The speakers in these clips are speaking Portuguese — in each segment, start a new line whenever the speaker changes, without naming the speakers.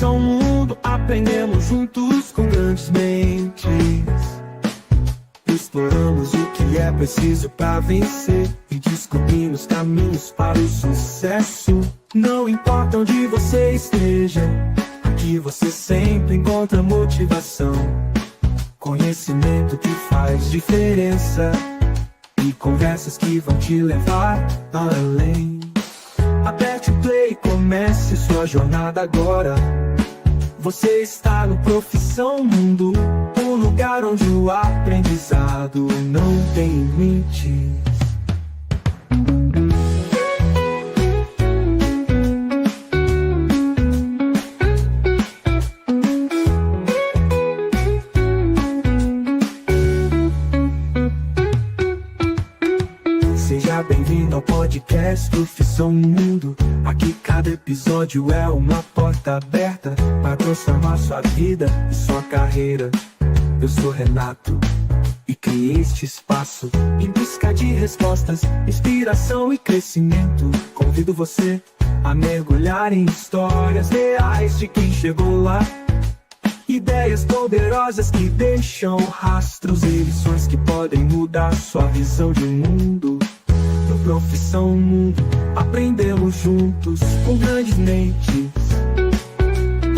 Profissão Mundo, aprendemos juntos com grandes mentes. Exploramos o que é preciso para vencer e descobrimos caminhos para o sucesso. Não importa onde você esteja, aqui você sempre encontra motivação, conhecimento que faz diferença e conversas que vão te levar além. Aperte o play e comece sua jornada agora. Você está no Profissão Mundo, um lugar onde o aprendizado não tem limites. Seja bem-vindo ao podcast Profissão Mundo. Aqui cada episódio é uma porta aberta para transformar sua vida e sua carreira. Eu sou Renato e criei este espaço em busca de respostas, inspiração e crescimento. Convido você a mergulhar em histórias reais de quem chegou lá. Ideias poderosas que deixam rastros e lições que podem mudar sua visão de mundo. No Profissão Mundo, aprendemos juntos com grandes mentes.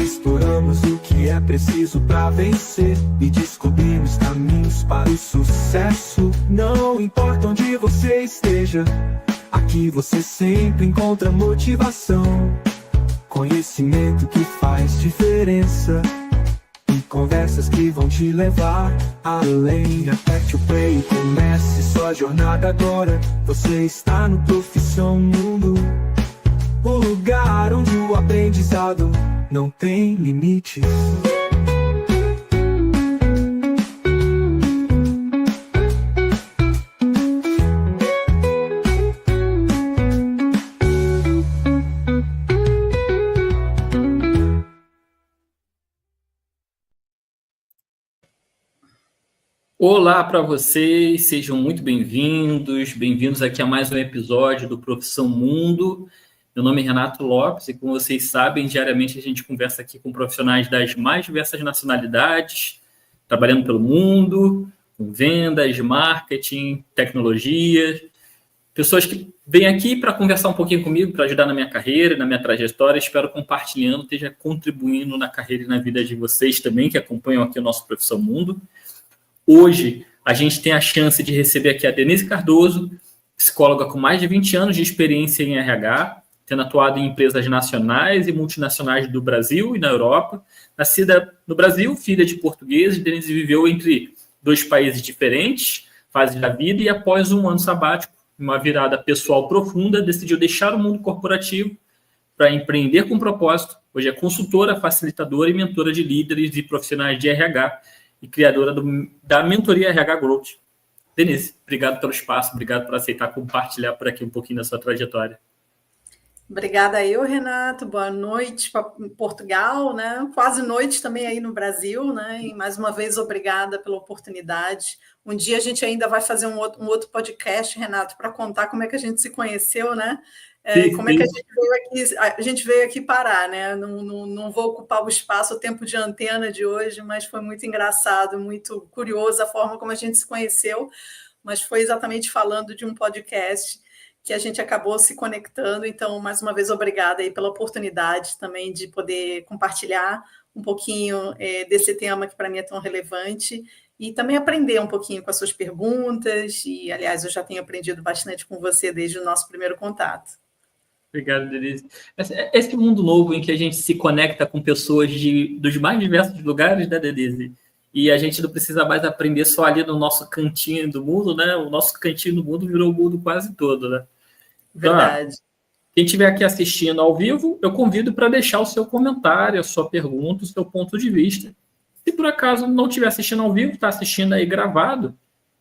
Exploramos o que é preciso para vencer e descobrimos caminhos para o sucesso. Não importa onde você esteja, aqui você sempre encontra motivação, conhecimento que faz diferença e conversas que vão te levar além. Aperte o play e comece sua jornada agora. Você está no Profissão Mundo, o lugar onde o aprendizado não tem limites.
Olá para vocês, sejam muito bem-vindos aqui a mais um episódio do Profissão Mundo. Meu nome é Renato Lopes e, como vocês sabem, diariamente a gente conversa aqui com profissionais das mais diversas nacionalidades, trabalhando pelo mundo, com vendas, marketing, tecnologia, pessoas que vêm aqui para conversar um pouquinho comigo, para ajudar na minha carreira, na minha trajetória. Espero compartilhando, esteja contribuindo na carreira e na vida de vocês também, que acompanham aqui o nosso Profissão Mundo. Hoje, a gente tem a chance de receber aqui a Denise Cardoso, psicóloga com mais de 20 anos de experiência em RH, tendo atuado em empresas nacionais e multinacionais do Brasil e na Europa. Nascida no Brasil, filha de portugueses, Denise viveu entre dois países diferentes, fases da vida, e após um ano sabático, uma virada pessoal profunda, decidiu deixar o mundo corporativo para empreender com propósito. Hoje é consultora, facilitadora e mentora de líderes e profissionais de RH, e criadora da mentoria RH Growth. Denise, obrigado pelo espaço, obrigado por aceitar compartilhar por aqui um pouquinho da sua trajetória.
Obrigada eu, Renato. Boa noite para Portugal, né? Quase noite também aí no Brasil, né? E mais uma vez, obrigada pela oportunidade. Um dia a gente ainda vai fazer um outro podcast, Renato, para contar como é que a gente se conheceu, né? Como é que a gente veio aqui parar, né? Não vou ocupar o espaço, o tempo de antena de hoje, mas foi muito engraçado, muito curioso a forma como a gente se conheceu, mas foi exatamente falando de um podcast que a gente acabou se conectando. Então, mais uma vez, obrigada aí pela oportunidade também de poder compartilhar um pouquinho desse tema que para mim é tão relevante e também aprender um pouquinho com as suas perguntas. E, aliás, eu já tenho aprendido bastante com você desde o nosso primeiro contato.
Obrigado, Denise. Esse mundo novo em que a gente se conecta com pessoas dos mais diversos lugares, né, Denise? E a gente não precisa mais aprender só ali no nosso cantinho do mundo, né? O nosso cantinho do mundo virou o mundo quase todo, né?
Verdade.
Quem estiver aqui assistindo ao vivo, eu convido para deixar o seu comentário, a sua pergunta, o seu ponto de vista. Se por acaso não estiver assistindo ao vivo, está assistindo aí gravado,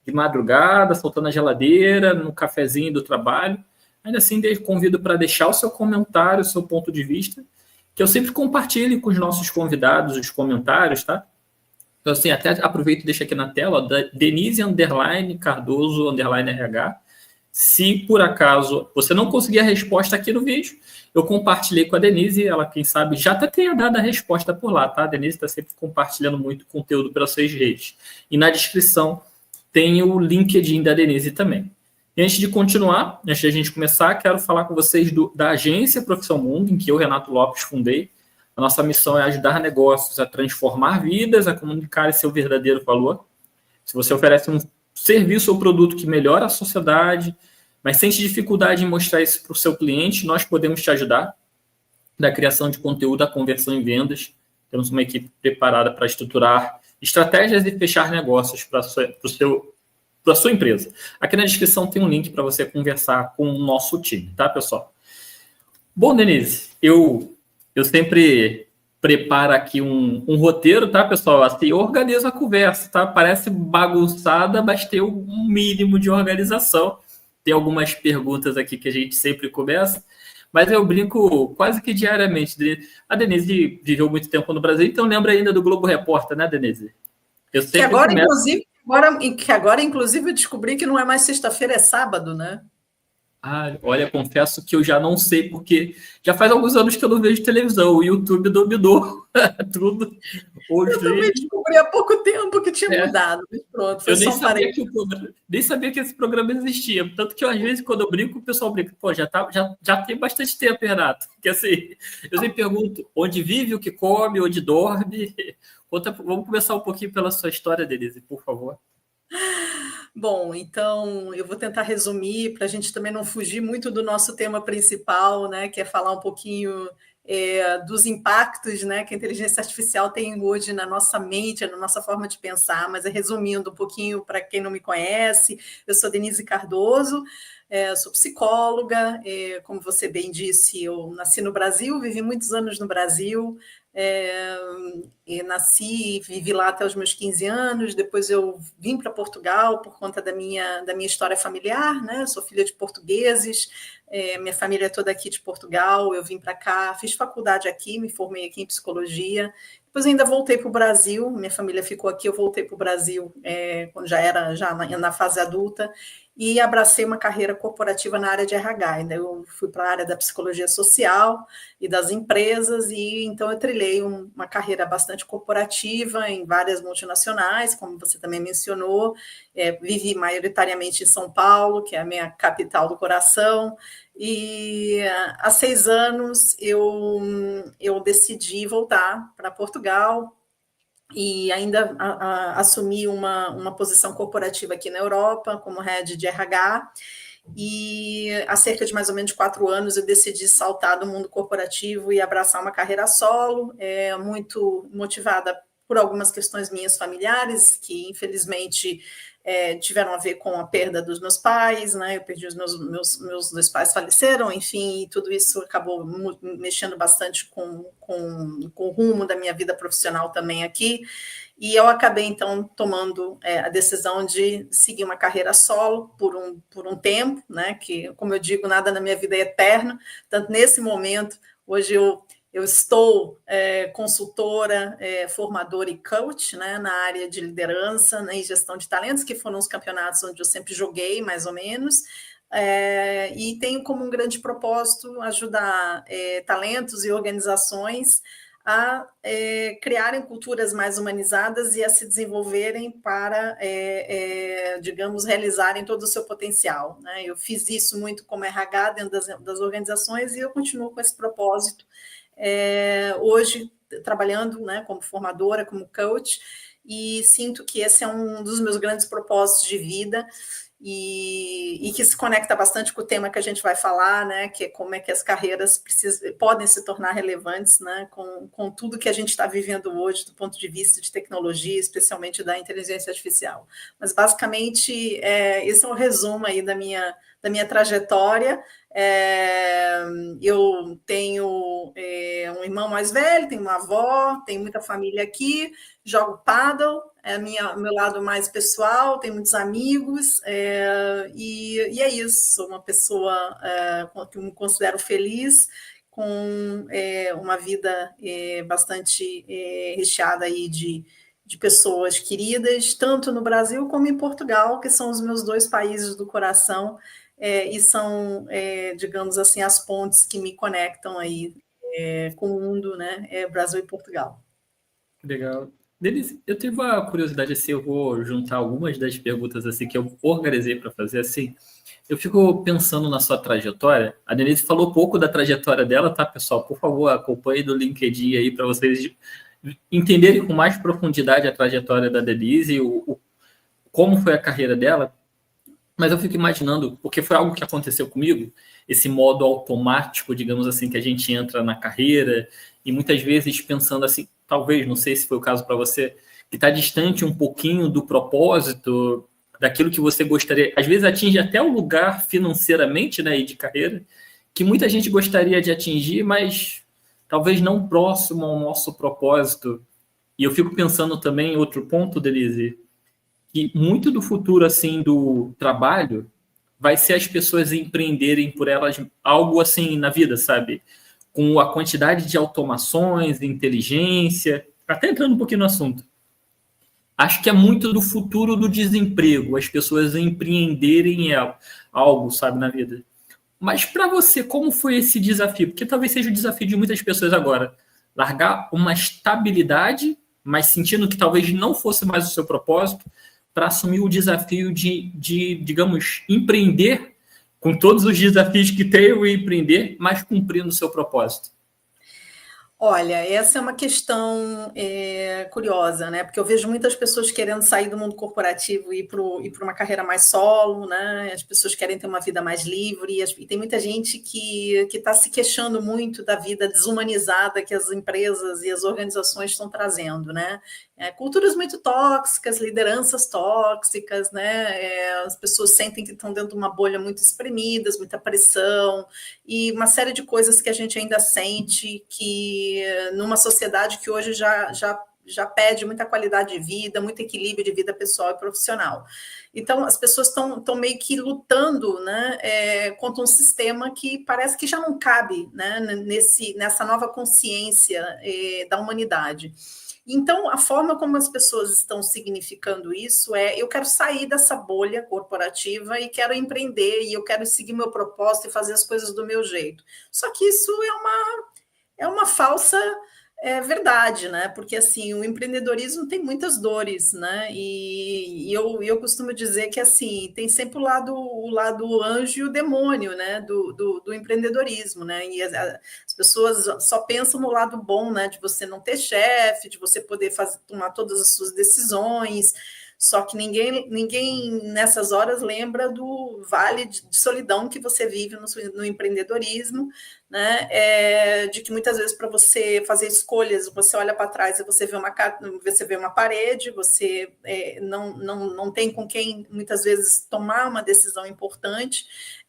de madrugada, soltando a geladeira, no cafezinho do trabalho, ainda assim, convido para deixar o seu comentário, o seu ponto de vista, que eu sempre compartilho com os nossos convidados os comentários, tá? Então, assim, até aproveito e deixo aqui na tela, ó, Denise _Cardoso _RH. Se por acaso você não conseguir a resposta aqui no vídeo, eu compartilhei com a Denise, ela, quem sabe, já até tenha dado a resposta por lá, tá? A Denise está sempre compartilhando muito conteúdo pelas suas redes. E na descrição tem o LinkedIn da Denise também. E antes de continuar, antes de a gente começar, quero falar com vocês da agência Profissão Mundo, em que eu, Renato Lopes, fundei. A nossa missão é ajudar negócios a transformar vidas, a comunicar seu verdadeiro valor. Se você oferece um serviço ou produto que melhora a sociedade, mas sente dificuldade em mostrar isso para o seu cliente, nós podemos te ajudar na criação de conteúdo, a conversão em vendas. Temos uma equipe preparada para estruturar estratégias e fechar negócios para a sua empresa. Aqui na descrição tem um link para você conversar com o nosso time, tá, pessoal? Bom, Denise, eu sempre preparo aqui um roteiro, tá, pessoal? Assim, eu organizo a conversa, tá? Parece bagunçada, mas tem um mínimo de organização. Tem algumas perguntas aqui que a gente sempre começa, mas eu brinco quase que diariamente. A Denise viveu muito tempo no Brasil, então lembra ainda do Globo Repórter, né, Denise? Eu sempre
que agora, inclusive, eu descobri que não é mais sexta-feira, é sábado, né?
Olha, confesso que eu já não sei, porque já faz alguns anos que eu não vejo televisão. O YouTube dominou tudo. Hoje...
Eu também descobri há pouco tempo que tinha mudado. Mas pronto, foi
eu nem
só
sabia nem sabia que esse programa existia. Tanto que, às vezes, quando eu brinco, o pessoal brinca. Pô, já tem bastante tempo, Renato. Porque, assim, eu sempre pergunto onde vive, o que come, onde dorme. Vamos começar um pouquinho pela sua história, Denise, por favor.
Bom, então eu vou tentar resumir para a gente também não fugir muito do nosso tema principal, né, que é falar um pouquinho dos impactos, né, que a inteligência artificial tem hoje na nossa mente, na nossa forma de pensar, mas resumindo um pouquinho para quem não me conhece, eu sou Denise Cardoso, sou psicóloga, como você bem disse, eu nasci no Brasil, vivi muitos anos no Brasil, e nasci e vivi lá até os meus 15 anos, depois eu vim para Portugal por conta da minha história familiar, né? Eu sou filha de portugueses, minha família é toda aqui de Portugal, eu vim para cá, fiz faculdade aqui, me formei aqui em psicologia, depois ainda voltei para o Brasil, minha família ficou aqui, eu voltei para o Brasil quando já era na fase adulta, e abracei uma carreira corporativa na área de RH. Eu fui para a área da psicologia social e das empresas, e então eu trilhei uma carreira bastante corporativa em várias multinacionais, como você também mencionou. Vivi maioritariamente em São Paulo, que é a minha capital do coração, e há 6 anos eu decidi voltar para Portugal, e ainda assumi uma posição corporativa aqui na Europa, como head de RH, e há cerca de mais ou menos 4 anos eu decidi saltar do mundo corporativo e abraçar uma carreira solo, muito motivada por algumas questões minhas familiares, que infelizmente tiveram a ver com a perda dos meus pais, né? Eu perdi meus 2 pais faleceram, enfim, e tudo isso acabou mexendo bastante com o rumo da minha vida profissional também aqui, e eu acabei, então, tomando a decisão de seguir uma carreira solo por um tempo, né? Que, como eu digo, nada na minha vida é eterno, tanto nesse momento, hoje eu estou consultora, formadora e coach, né, na área de liderança, né, e gestão de talentos, que foram os campeonatos onde eu sempre joguei, mais ou menos, e tenho como um grande propósito ajudar talentos e organizações a criarem culturas mais humanizadas e a se desenvolverem para, digamos, realizarem todo o seu potencial, né? Eu fiz isso muito como RH dentro das organizações, e eu continuo com esse propósito, hoje trabalhando, né, como formadora, como coach, e sinto que esse é um dos meus grandes propósitos de vida, e que se conecta bastante com o tema que a gente vai falar, né, que é como é que as carreiras podem se tornar relevantes, né, com tudo que a gente está vivendo hoje do ponto de vista de tecnologia, especialmente da inteligência artificial. Mas basicamente esse é um resumo aí da minha trajetória. Eu tenho um irmão mais velho, tenho uma avó, tenho muita família aqui, jogo paddle, meu lado mais pessoal, tenho muitos amigos, e é isso, sou uma pessoa que me considero feliz, com uma vida bastante recheada aí de pessoas queridas, tanto no Brasil como em Portugal, que são os meus 2 países do coração, e são, digamos assim, as pontes que me conectam aí com o mundo, né? Brasil e Portugal.
Legal. Denise, eu tive uma curiosidade assim, eu vou juntar algumas das perguntas assim que eu organizei para fazer assim. Eu fico pensando na sua trajetória. A Denise falou pouco da trajetória dela, tá, pessoal? Por favor, acompanhe do LinkedIn aí para vocês entenderem com mais profundidade a trajetória da Denise, como foi a carreira dela. Mas eu fico imaginando, porque foi algo que aconteceu comigo, esse modo automático, digamos assim, que a gente entra na carreira e muitas vezes pensando assim, talvez, não sei se foi o caso para você, que está distante um pouquinho do propósito, daquilo que você gostaria, às vezes atinge até o lugar financeiramente, né, e de carreira, que muita gente gostaria de atingir, mas talvez não próximo ao nosso propósito. E eu fico pensando também em outro ponto, Denise, que muito do futuro assim do trabalho vai ser as pessoas empreenderem por elas algo assim na vida, sabe? Com a quantidade de automações, inteligência, até entrando um pouquinho no assunto. Acho que é muito do futuro do desemprego, as pessoas empreenderem algo, sabe, na vida. Mas para você, como foi esse desafio? Porque talvez seja o desafio de muitas pessoas agora. Largar uma estabilidade, mas sentindo que talvez não fosse mais o seu propósito, para assumir o desafio de, digamos, empreender com todos os desafios que tem o empreender, mas cumprindo o seu propósito.
Olha, essa é uma questão curiosa, né? Porque eu vejo muitas pessoas querendo sair do mundo corporativo e ir para uma carreira mais solo, né? As pessoas querem ter uma vida mais livre, e tem muita gente que está se queixando muito da vida desumanizada que as empresas e as organizações estão trazendo, né? Culturas muito tóxicas, lideranças tóxicas, né? As pessoas sentem que estão dentro de uma bolha muito espremidas, muita pressão, e uma série de coisas que a gente ainda sente que numa sociedade que hoje já pede muita qualidade de vida, muito equilíbrio de vida pessoal e profissional. Então, as pessoas estão meio que lutando, né, contra um sistema que parece que já não cabe, né, nessa nova consciência da humanidade. Então, a forma como as pessoas estão significando isso eu quero sair dessa bolha corporativa e quero empreender, e eu quero seguir meu propósito e fazer as coisas do meu jeito. Só que isso é uma falsa verdade, né? Porque, assim, o empreendedorismo tem muitas dores, né? E eu costumo dizer que, assim, tem sempre o lado anjo e o demônio, né? Do empreendedorismo, né? E as pessoas só pensam no lado bom, né? De você não ter chefe, de você poder tomar todas as suas decisões. Só que ninguém nessas horas lembra do vale de solidão que você vive no empreendedorismo, né? De que muitas vezes para você fazer escolhas, você olha para trás e você vê uma parede, você não tem com quem muitas vezes tomar uma decisão importante,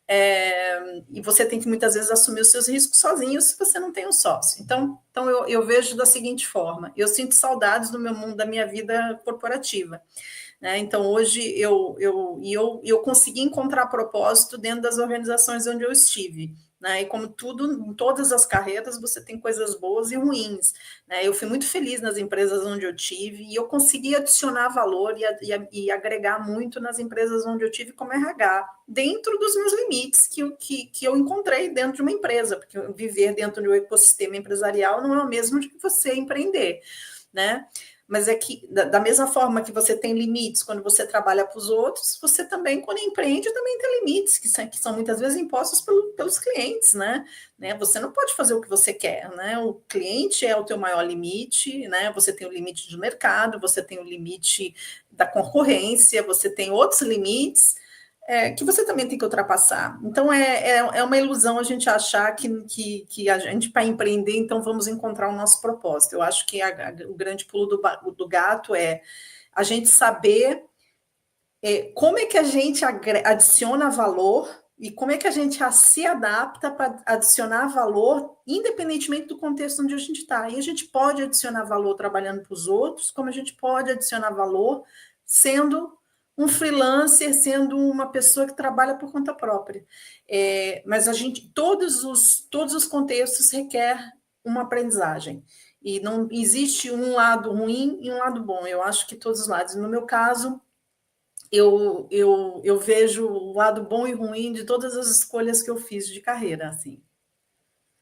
e você tem que muitas vezes assumir os seus riscos sozinho se você não tem um sócio. Então eu vejo da seguinte forma: eu sinto saudades do meu mundo, da minha vida corporativa. Né? Então, hoje eu consegui encontrar propósito dentro das organizações onde eu estive. Né? E como tudo, em todas as carreiras, você tem coisas boas e ruins. Né? Eu fui muito feliz nas empresas onde eu tive e eu consegui adicionar valor e agregar muito nas empresas onde eu tive como RH, dentro dos meus limites que eu encontrei dentro de uma empresa, porque viver dentro do ecossistema empresarial não é o mesmo de você empreender. Né? Mas é que, da mesma forma que você tem limites quando você trabalha para os outros, você também, quando empreende, também tem limites, que são muitas vezes impostos pelos clientes, né? Você não pode fazer o que você quer, né? O cliente é o teu maior limite, né? Você tem o limite do mercado, você tem o limite da concorrência, você tem outros limites, que você também tem que ultrapassar. Então, é uma ilusão a gente achar que a gente, para empreender, então vamos encontrar o nosso propósito. Eu acho que o grande pulo do gato é a gente saber como é que a gente adiciona valor e como é que a gente se adapta para adicionar valor, independentemente do contexto onde a gente está. E a gente pode adicionar valor trabalhando para os outros, como a gente pode adicionar valor sendo um freelancer, sendo uma pessoa que trabalha por conta própria. Mas todos os contextos requer uma aprendizagem. E não existe um lado ruim e um lado bom. Eu acho que todos os lados. No meu caso, eu vejo o lado bom e ruim de todas as escolhas que eu fiz de carreira, assim.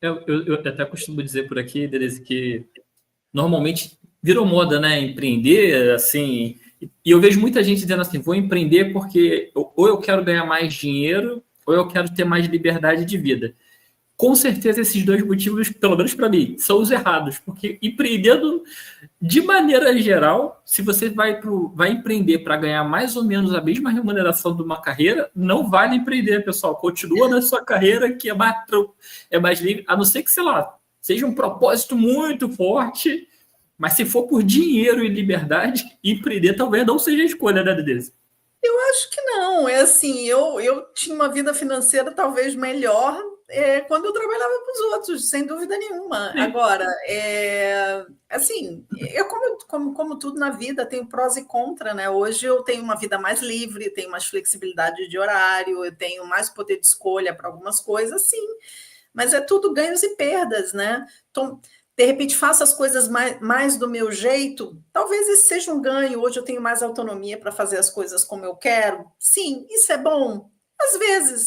Eu até costumo dizer por aqui, Denise, que normalmente virou moda, né? Empreender, assim. E eu vejo muita gente dizendo assim: vou empreender porque ou eu quero ganhar mais dinheiro, ou eu quero ter mais liberdade de vida. Com certeza, esses dois motivos, pelo menos para mim, são os errados, porque empreendendo, de maneira geral, se você vai empreender para ganhar mais ou menos a mesma remuneração de uma carreira, não vale empreender, pessoal. Continua na sua carreira, que é mais livre, a não ser que, sei lá, seja um propósito muito forte, mas se for por dinheiro e liberdade, empreender talvez não seja a escolha, né, Denise?
Acho que não, é assim, eu tinha uma vida financeira talvez melhor quando eu trabalhava com os outros, sem dúvida nenhuma.
Sim.
Agora, assim, como tudo na vida, tem prós e contra, né? Hoje eu tenho uma vida mais livre, tenho mais flexibilidade de horário, eu tenho mais poder de escolha para algumas coisas, sim, mas é tudo ganhos e perdas, né? Então, de repente faço as coisas mais do meu jeito, talvez esse seja um ganho. Hoje eu tenho mais autonomia para fazer as coisas como eu quero. Sim, isso é bom.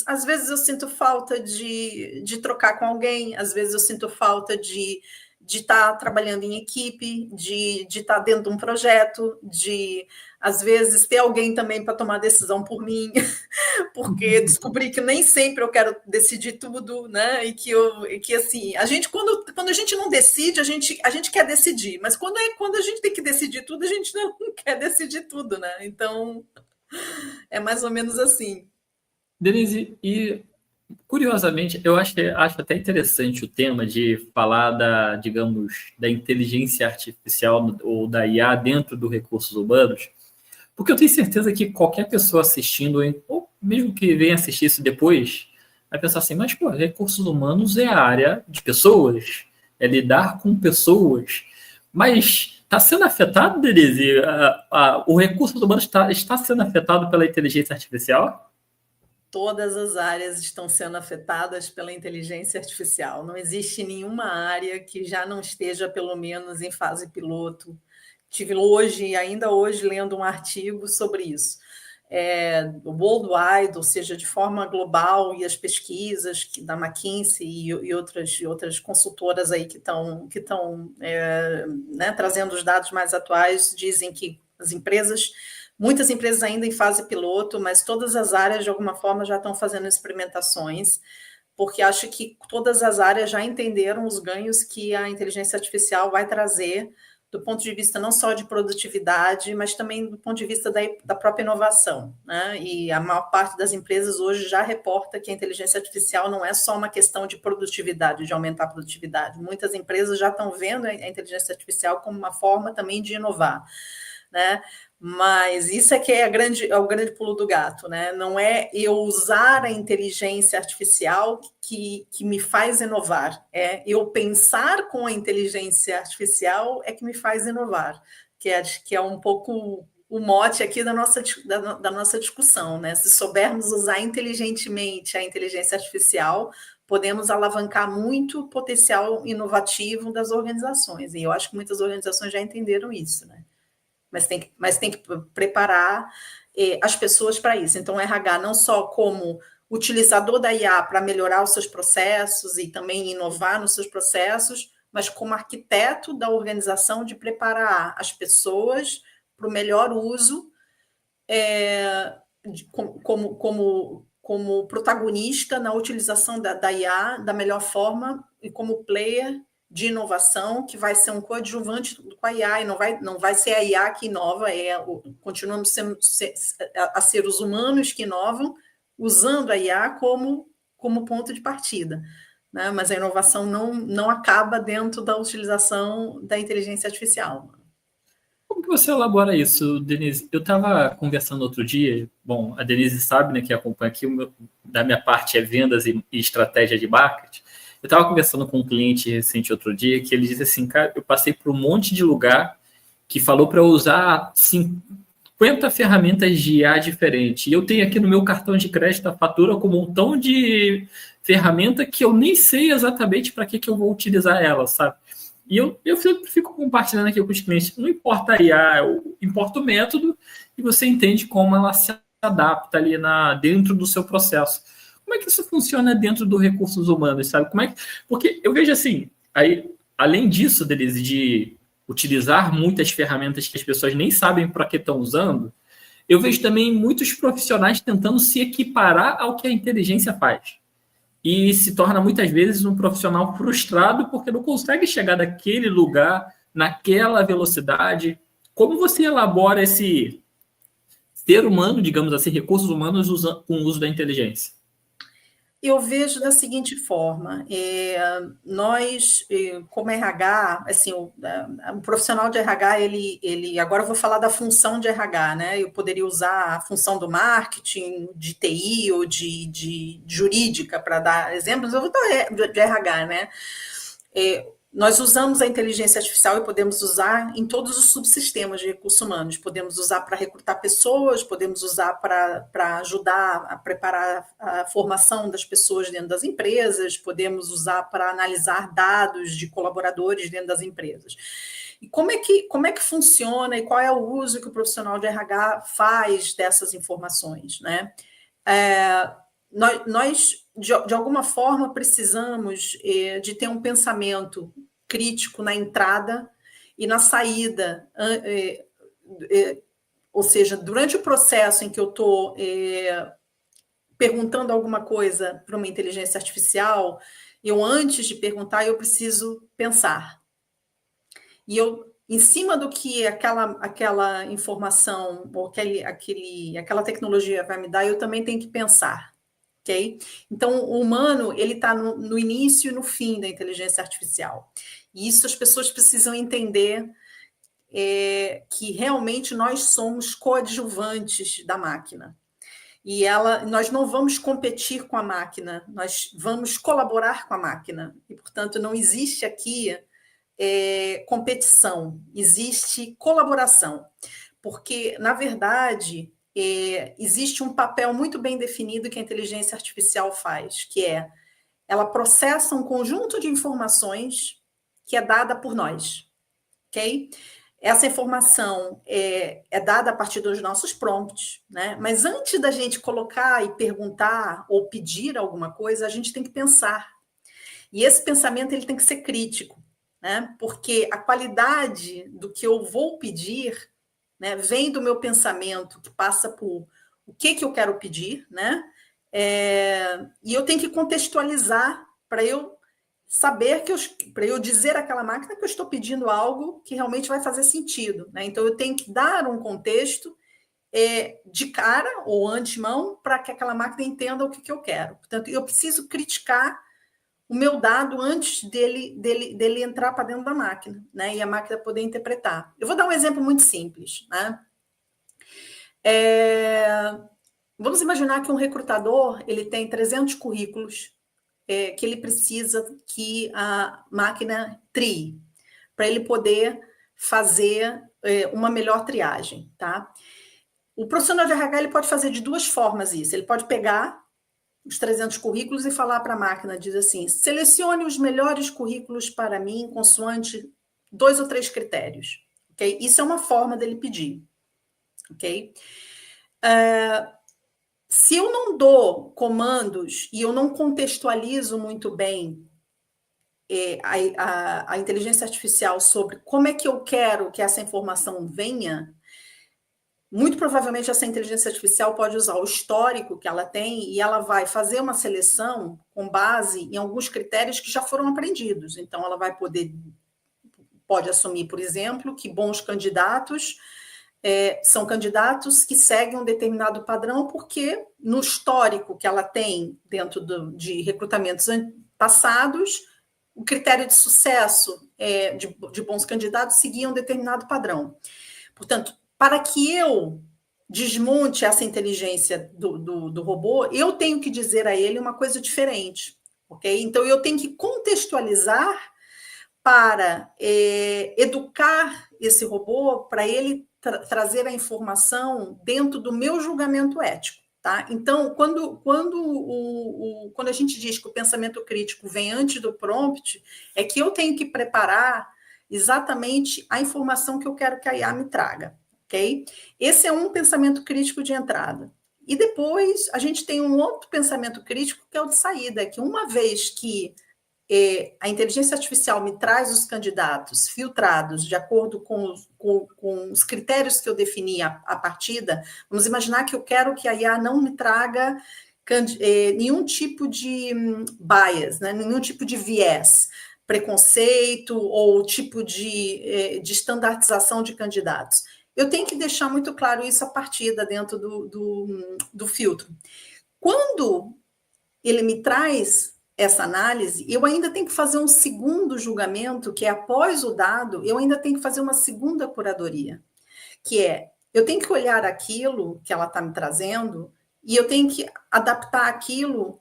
Às vezes eu sinto falta de trocar com alguém, às vezes eu sinto falta de estar trabalhando em equipe, de estar dentro de um projeto, de às vezes ter alguém também para tomar decisão por mim, porque descobri que nem sempre eu quero decidir tudo, né? E que assim, a gente quando a gente não decide, a gente quer decidir, mas quando a gente tem que decidir tudo, a gente não quer decidir tudo, né? Então é mais ou menos assim.
Denise, e curiosamente, eu acho até interessante o tema de falar digamos, da inteligência artificial ou da IA dentro dos recursos humanos, porque eu tenho certeza que qualquer pessoa assistindo, ou mesmo que venha assistir isso depois, vai pensar assim: mas, pô, recursos humanos é a área de pessoas, é lidar com pessoas. Mas está sendo afetado, Denise? O recurso humano está sendo afetado pela inteligência artificial?
Todas as áreas estão sendo afetadas pela inteligência artificial. Não existe nenhuma área que já não esteja, pelo menos, em fase piloto. Estive ainda hoje, lendo um artigo sobre isso. Worldwide, ou seja, de forma global, e as pesquisas da McKinsey e outras consultoras aí que estão né, trazendo os dados mais atuais, dizem que muitas empresas ainda em fase piloto, mas todas as áreas, de alguma forma, já estão fazendo experimentações, porque acho que todas as áreas já entenderam os ganhos que a inteligência artificial vai trazer, do ponto de vista não só de produtividade, mas também do ponto de vista da própria inovação, né? E a maior parte das empresas hoje já reporta que a inteligência artificial não é só uma questão de produtividade, de aumentar a produtividade. Muitas empresas já estão vendo a inteligência artificial como uma forma também de inovar, né? Mas isso é o grande pulo do gato, né? Não é eu usar a inteligência artificial que me faz inovar, é eu pensar com a inteligência artificial é que me faz inovar, que é um pouco o mote aqui da nossa discussão, né? Se soubermos usar inteligentemente a inteligência artificial, podemos alavancar muito o potencial inovativo das organizações, e eu acho que muitas organizações já entenderam isso, né? Mas tem que preparar as pessoas para isso. Então, o RH não só como utilizador da IA para melhorar os seus processos e também inovar nos seus processos, mas como arquiteto da organização de preparar as pessoas para o melhor uso como protagonista na utilização da IA da melhor forma e como player de inovação, que vai ser um coadjuvante com a IA, e não vai ser a IA que inova, continuamos a ser os humanos que inovam, usando a IA como ponto de partida, né? Mas a inovação não acaba dentro da utilização da inteligência artificial.
Como que você elabora isso, Denise? Eu estava conversando outro dia, bom, a Denise sabe, né, que acompanha aqui, da minha parte é vendas e estratégia de marketing. Eu estava conversando com um cliente recente outro dia, que ele disse assim: cara, eu passei por um monte de lugar que falou para eu usar 50 ferramentas de IA diferentes. E eu tenho aqui no meu cartão de crédito a fatura com um montão de ferramenta que eu nem sei exatamente para que eu vou utilizar ela, sabe? E eu sempre fico compartilhando aqui com os clientes, não importa a IA, importa o método e você entende como ela se adapta ali dentro do seu processo. Como é que isso funciona dentro dos recursos humanos, sabe? Porque eu vejo assim, aí, além disso, Denise, de utilizar muitas ferramentas que as pessoas nem sabem para que estão usando, eu vejo também muitos profissionais tentando se equiparar ao que a inteligência faz. E se torna muitas vezes um profissional frustrado porque não consegue chegar naquele lugar, naquela velocidade. Como você elabora esse ser humano, digamos assim, recursos humanos com o uso da inteligência?
Eu vejo da seguinte forma, nós, como RH, assim, o profissional de RH, agora eu vou falar da função de RH, né? Eu poderia usar a função do marketing, de TI ou de jurídica, para dar exemplos, eu vou dar de RH, né? Nós usamos a inteligência artificial e podemos usar em todos os subsistemas de recursos humanos. Podemos usar para recrutar pessoas, podemos usar para ajudar a preparar a formação das pessoas dentro das empresas, podemos usar para analisar dados de colaboradores dentro das empresas. E como é que funciona e qual é o uso que o profissional de RH faz dessas informações, né? Nós de alguma forma, precisamos de ter um pensamento crítico na entrada e na saída, ou seja, durante o processo em que eu estou perguntando alguma coisa para uma inteligência artificial, antes de perguntar, eu preciso pensar. E em cima do que aquela informação ou aquela tecnologia vai me dar, eu também tenho que pensar. Okay? Então, o humano ele está no início e no fim da inteligência artificial. E isso as pessoas precisam entender que realmente nós somos coadjuvantes da máquina. E nós não vamos competir com a máquina, nós vamos colaborar com a máquina. E, portanto, não existe aqui competição, existe colaboração. Porque, na verdade, existe um papel muito bem definido que a inteligência artificial faz, que ela processa um conjunto de informações que é dada por nós, ok? Essa informação é dada a partir dos nossos prompts, né? Mas antes da gente colocar e perguntar ou pedir alguma coisa, a gente tem que pensar. E esse pensamento ele tem que ser crítico, né? Porque a qualidade do que eu vou pedir, né, vem do meu pensamento, que passa por o que eu quero pedir, né? E eu tenho que contextualizar para eu saber para eu dizer àquela máquina que eu estou pedindo algo que realmente vai fazer sentido, né? Então eu tenho que dar um contexto de cara ou antemão para que aquela máquina entenda o que eu quero. Portanto, eu preciso criticar o meu dado antes dele entrar para dentro da máquina, né? E a máquina poder interpretar. Eu vou dar um exemplo muito simples, né? Vamos imaginar que um recrutador ele tem 300 currículos que ele precisa que a máquina trie para ele poder fazer uma melhor triagem, tá? O profissional de RH ele pode fazer de duas formas isso. Ele pode pegar os 300 currículos e falar para a máquina, diz assim, selecione os melhores currículos para mim, consoante 2 ou 3 critérios. Okay? Isso é uma forma dele pedir. Okay? Se eu não dou comandos e eu não contextualizo muito bem a inteligência artificial sobre como é que eu quero que essa informação venha, muito provavelmente essa inteligência artificial pode usar o histórico que ela tem e ela vai fazer uma seleção com base em alguns critérios que já foram aprendidos. Então, ela pode assumir, por exemplo, que bons candidatos são candidatos que seguem um determinado padrão porque no histórico que ela tem dentro de recrutamentos passados, o critério de sucesso de bons candidatos seguia um determinado padrão. Portanto, para que eu desmonte essa inteligência do robô, eu tenho que dizer a ele uma coisa diferente, ok? Então, eu tenho que contextualizar para educar esse robô, para ele trazer a informação dentro do meu julgamento ético, tá? Então, quando a gente diz que o pensamento crítico vem antes do prompt, é que eu tenho que preparar exatamente a informação que eu quero que a IA me traga, ok? Esse é um pensamento crítico de entrada. E depois a gente tem um outro pensamento crítico que é o de saída, que uma vez que a inteligência artificial me traz os candidatos filtrados de acordo com os critérios que eu defini a partida, vamos imaginar que eu quero que a IA não me traga nenhum tipo de bias, né? Nenhum tipo de viés, preconceito ou tipo de estandartização de candidatos. Eu tenho que deixar muito claro isso a partida dentro do filtro. Quando ele me traz essa análise, eu ainda tenho que fazer um segundo julgamento, que é após o dado, eu ainda tenho que fazer uma segunda curadoria, que é, eu tenho que olhar aquilo que ela está me trazendo e eu tenho que adaptar aquilo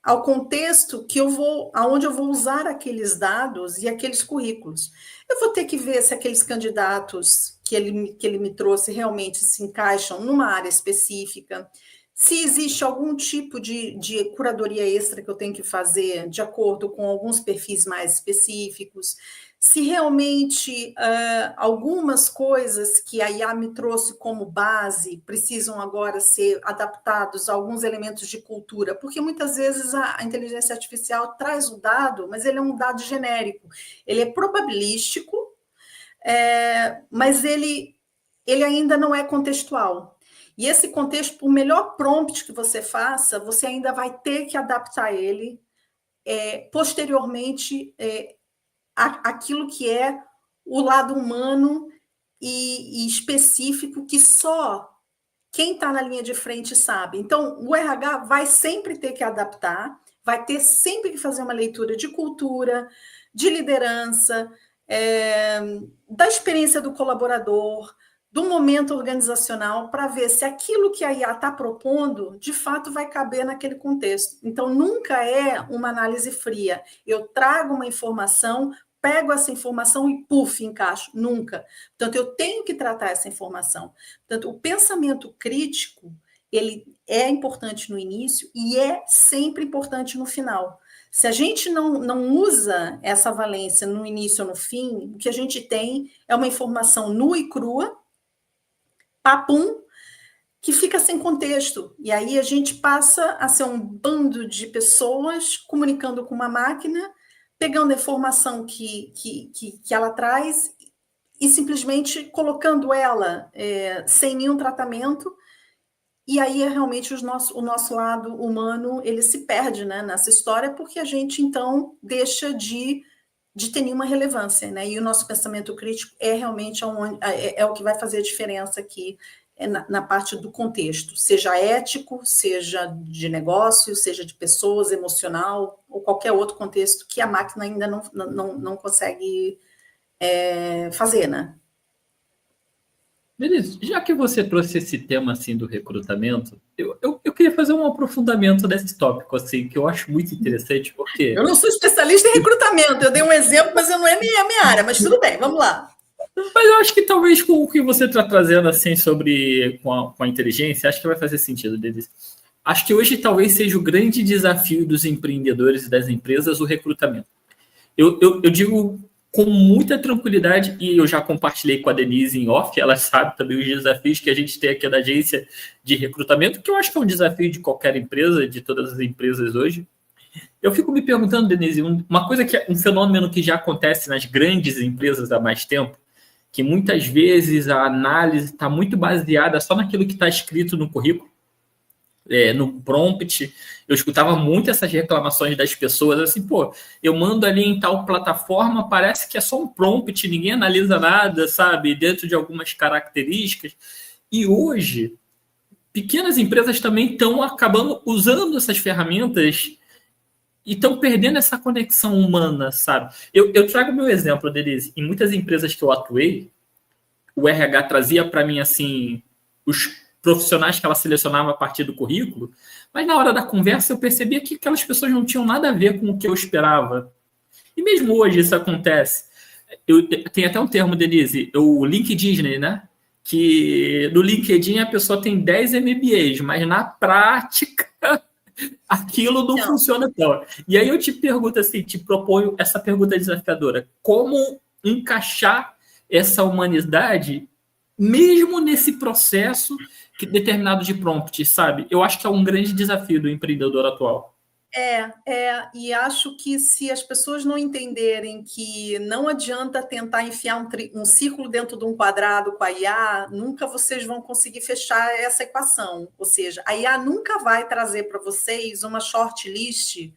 ao contexto aonde eu vou usar aqueles dados e aqueles currículos. Eu vou ter que ver se aqueles candidatos que ele me trouxe realmente se encaixam numa área específica, se existe algum tipo de curadoria extra que eu tenho que fazer de acordo com alguns perfis mais específicos, se realmente algumas coisas que a IA me trouxe como base precisam agora ser adaptados a alguns elementos de cultura, porque muitas vezes a inteligência artificial traz o dado, mas ele é um dado genérico, ele é probabilístico, mas ele ainda não é contextual. E esse contexto, por melhor prompt que você faça, você ainda vai ter que adaptar ele posteriormente aquilo que é o lado humano e específico que só quem está na linha de frente sabe. Então, o RH vai sempre ter que adaptar, vai ter sempre que fazer uma leitura de cultura, de liderança, da experiência do colaborador, do momento organizacional, para ver se aquilo que a IA está propondo, de fato, vai caber naquele contexto. Então, nunca é uma análise fria. Eu trago uma informação, pego essa informação e, puf, encaixo. Nunca. Portanto, eu tenho que tratar essa informação. Portanto, o pensamento crítico, ele é importante no início e é sempre importante no final. Se a gente não usa essa valência no início ou no fim, o que a gente tem é uma informação nua e crua, papum, que fica sem contexto. E aí a gente passa a ser um bando de pessoas comunicando com uma máquina, pegando a informação que ela traz e simplesmente colocando ela sem nenhum tratamento. E aí realmente o nosso lado humano ele se perde, né, nessa história, porque a gente então deixa de ter nenhuma relevância, né? E o nosso pensamento crítico é realmente o que vai fazer a diferença aqui na parte do contexto, seja ético, seja de negócio, seja de pessoas, emocional, ou qualquer outro contexto que a máquina ainda não consegue fazer, né?
Beleza, já que você trouxe esse tema assim do recrutamento, eu queria fazer um aprofundamento desse tópico, assim, que eu acho muito interessante, porque...
Eu não sou especialista em recrutamento, eu dei um exemplo, mas eu não é nem a minha área, mas tudo bem, vamos lá.
Mas eu acho que talvez com o que você está trazendo assim com a inteligência, acho que vai fazer sentido, Denise. Acho que hoje talvez seja o grande desafio dos empreendedores e das empresas o recrutamento. Eu digo com muita tranquilidade, e eu já compartilhei com a Denise em off, ela sabe também os desafios que a gente tem aqui na agência de recrutamento, que eu acho que é um desafio de qualquer empresa, de todas as empresas hoje. Eu fico me perguntando, Denise, uma coisa um fenômeno que já acontece nas grandes empresas há mais tempo, que muitas vezes a análise está muito baseada só naquilo que está escrito no currículo, no prompt. Eu escutava muito essas reclamações das pessoas, assim, pô, eu mando ali em tal plataforma, parece que é só um prompt, ninguém analisa nada, sabe, dentro de algumas características. E hoje, pequenas empresas também estão acabando usando essas ferramentas e estão perdendo essa conexão humana, sabe? Eu trago meu exemplo, Denise. Em muitas empresas que eu atuei, o RH trazia para mim, assim, os profissionais que ela selecionava a partir do currículo, mas na hora da conversa eu percebia que aquelas pessoas não tinham nada a ver com o que eu esperava. E mesmo hoje isso acontece. Tem até um termo, Denise, o LinkedIn, né? Que no LinkedIn a pessoa tem 10 MBAs, mas na prática aquilo não funciona tão. E aí eu te pergunto assim, te proponho essa pergunta desafiadora. Como encaixar essa humanidade mesmo nesse processo determinado de prompt, sabe? Eu acho que é um grande desafio do empreendedor atual.
E acho que se as pessoas não entenderem que não adianta tentar enfiar um círculo dentro de um quadrado com a IA, nunca vocês vão conseguir fechar essa equação. Ou seja, a IA nunca vai trazer para vocês uma shortlist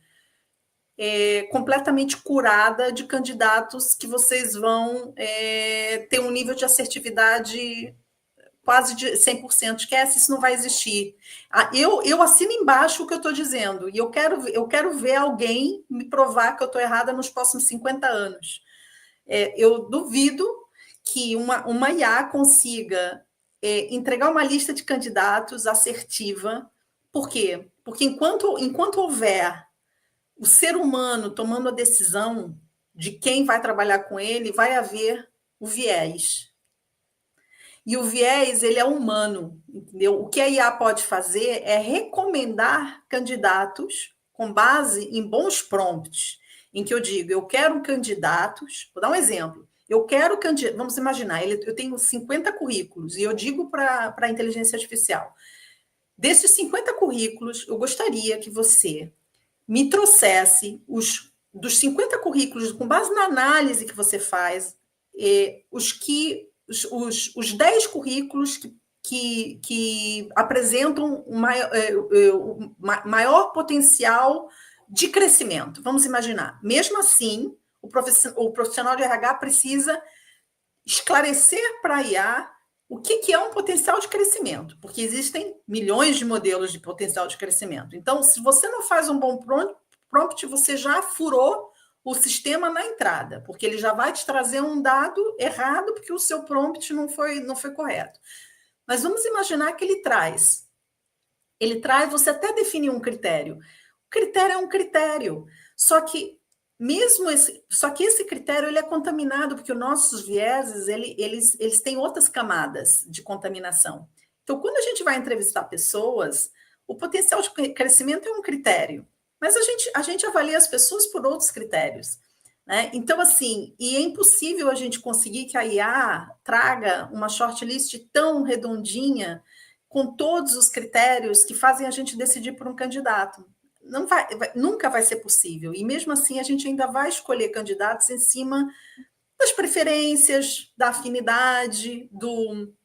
completamente curada de candidatos que vocês vão ter um nível de assertividade quase de 100%, esquece, isso não vai existir. Eu assino embaixo o que eu estou dizendo, e eu quero ver alguém me provar que eu estou errada nos próximos 50 anos. Eu duvido que uma IA consiga entregar uma lista de candidatos assertiva. Por quê? Porque enquanto houver o ser humano tomando a decisão de quem vai trabalhar com ele, vai haver o viés. E o viés, ele é humano, entendeu? O que a IA pode fazer é recomendar candidatos com base em bons prompts, em que eu digo, eu quero candidatos, vou dar um exemplo, vamos imaginar, eu tenho 50 currículos, e eu digo para a inteligência artificial, desses 50 currículos, eu gostaria que você me trouxesse dos 50 currículos, com base na análise que você faz, os 10 currículos que apresentam o maior potencial de crescimento. Vamos imaginar. Mesmo assim, o profissional de RH precisa esclarecer para a IA o que é um potencial de crescimento, porque existem milhões de modelos de potencial de crescimento. Então, se você não faz um bom prompt, você já furou o sistema na entrada, porque ele já vai te trazer um dado errado, porque o seu prompt não foi correto. Mas vamos imaginar que ele traz, você até define um critério. O critério é um critério, só que esse critério ele é contaminado, porque os nossos vieses, eles têm outras camadas de contaminação. Então, quando a gente vai entrevistar pessoas, o potencial de crescimento é um critério, mas a gente avalia as pessoas por outros critérios, né? Então, assim, e é impossível a gente conseguir que a IA traga uma shortlist tão redondinha, com todos os critérios que fazem a gente decidir por um candidato. Nunca vai ser possível. E mesmo assim, a gente ainda vai escolher candidatos em cima das preferências, da afinidade,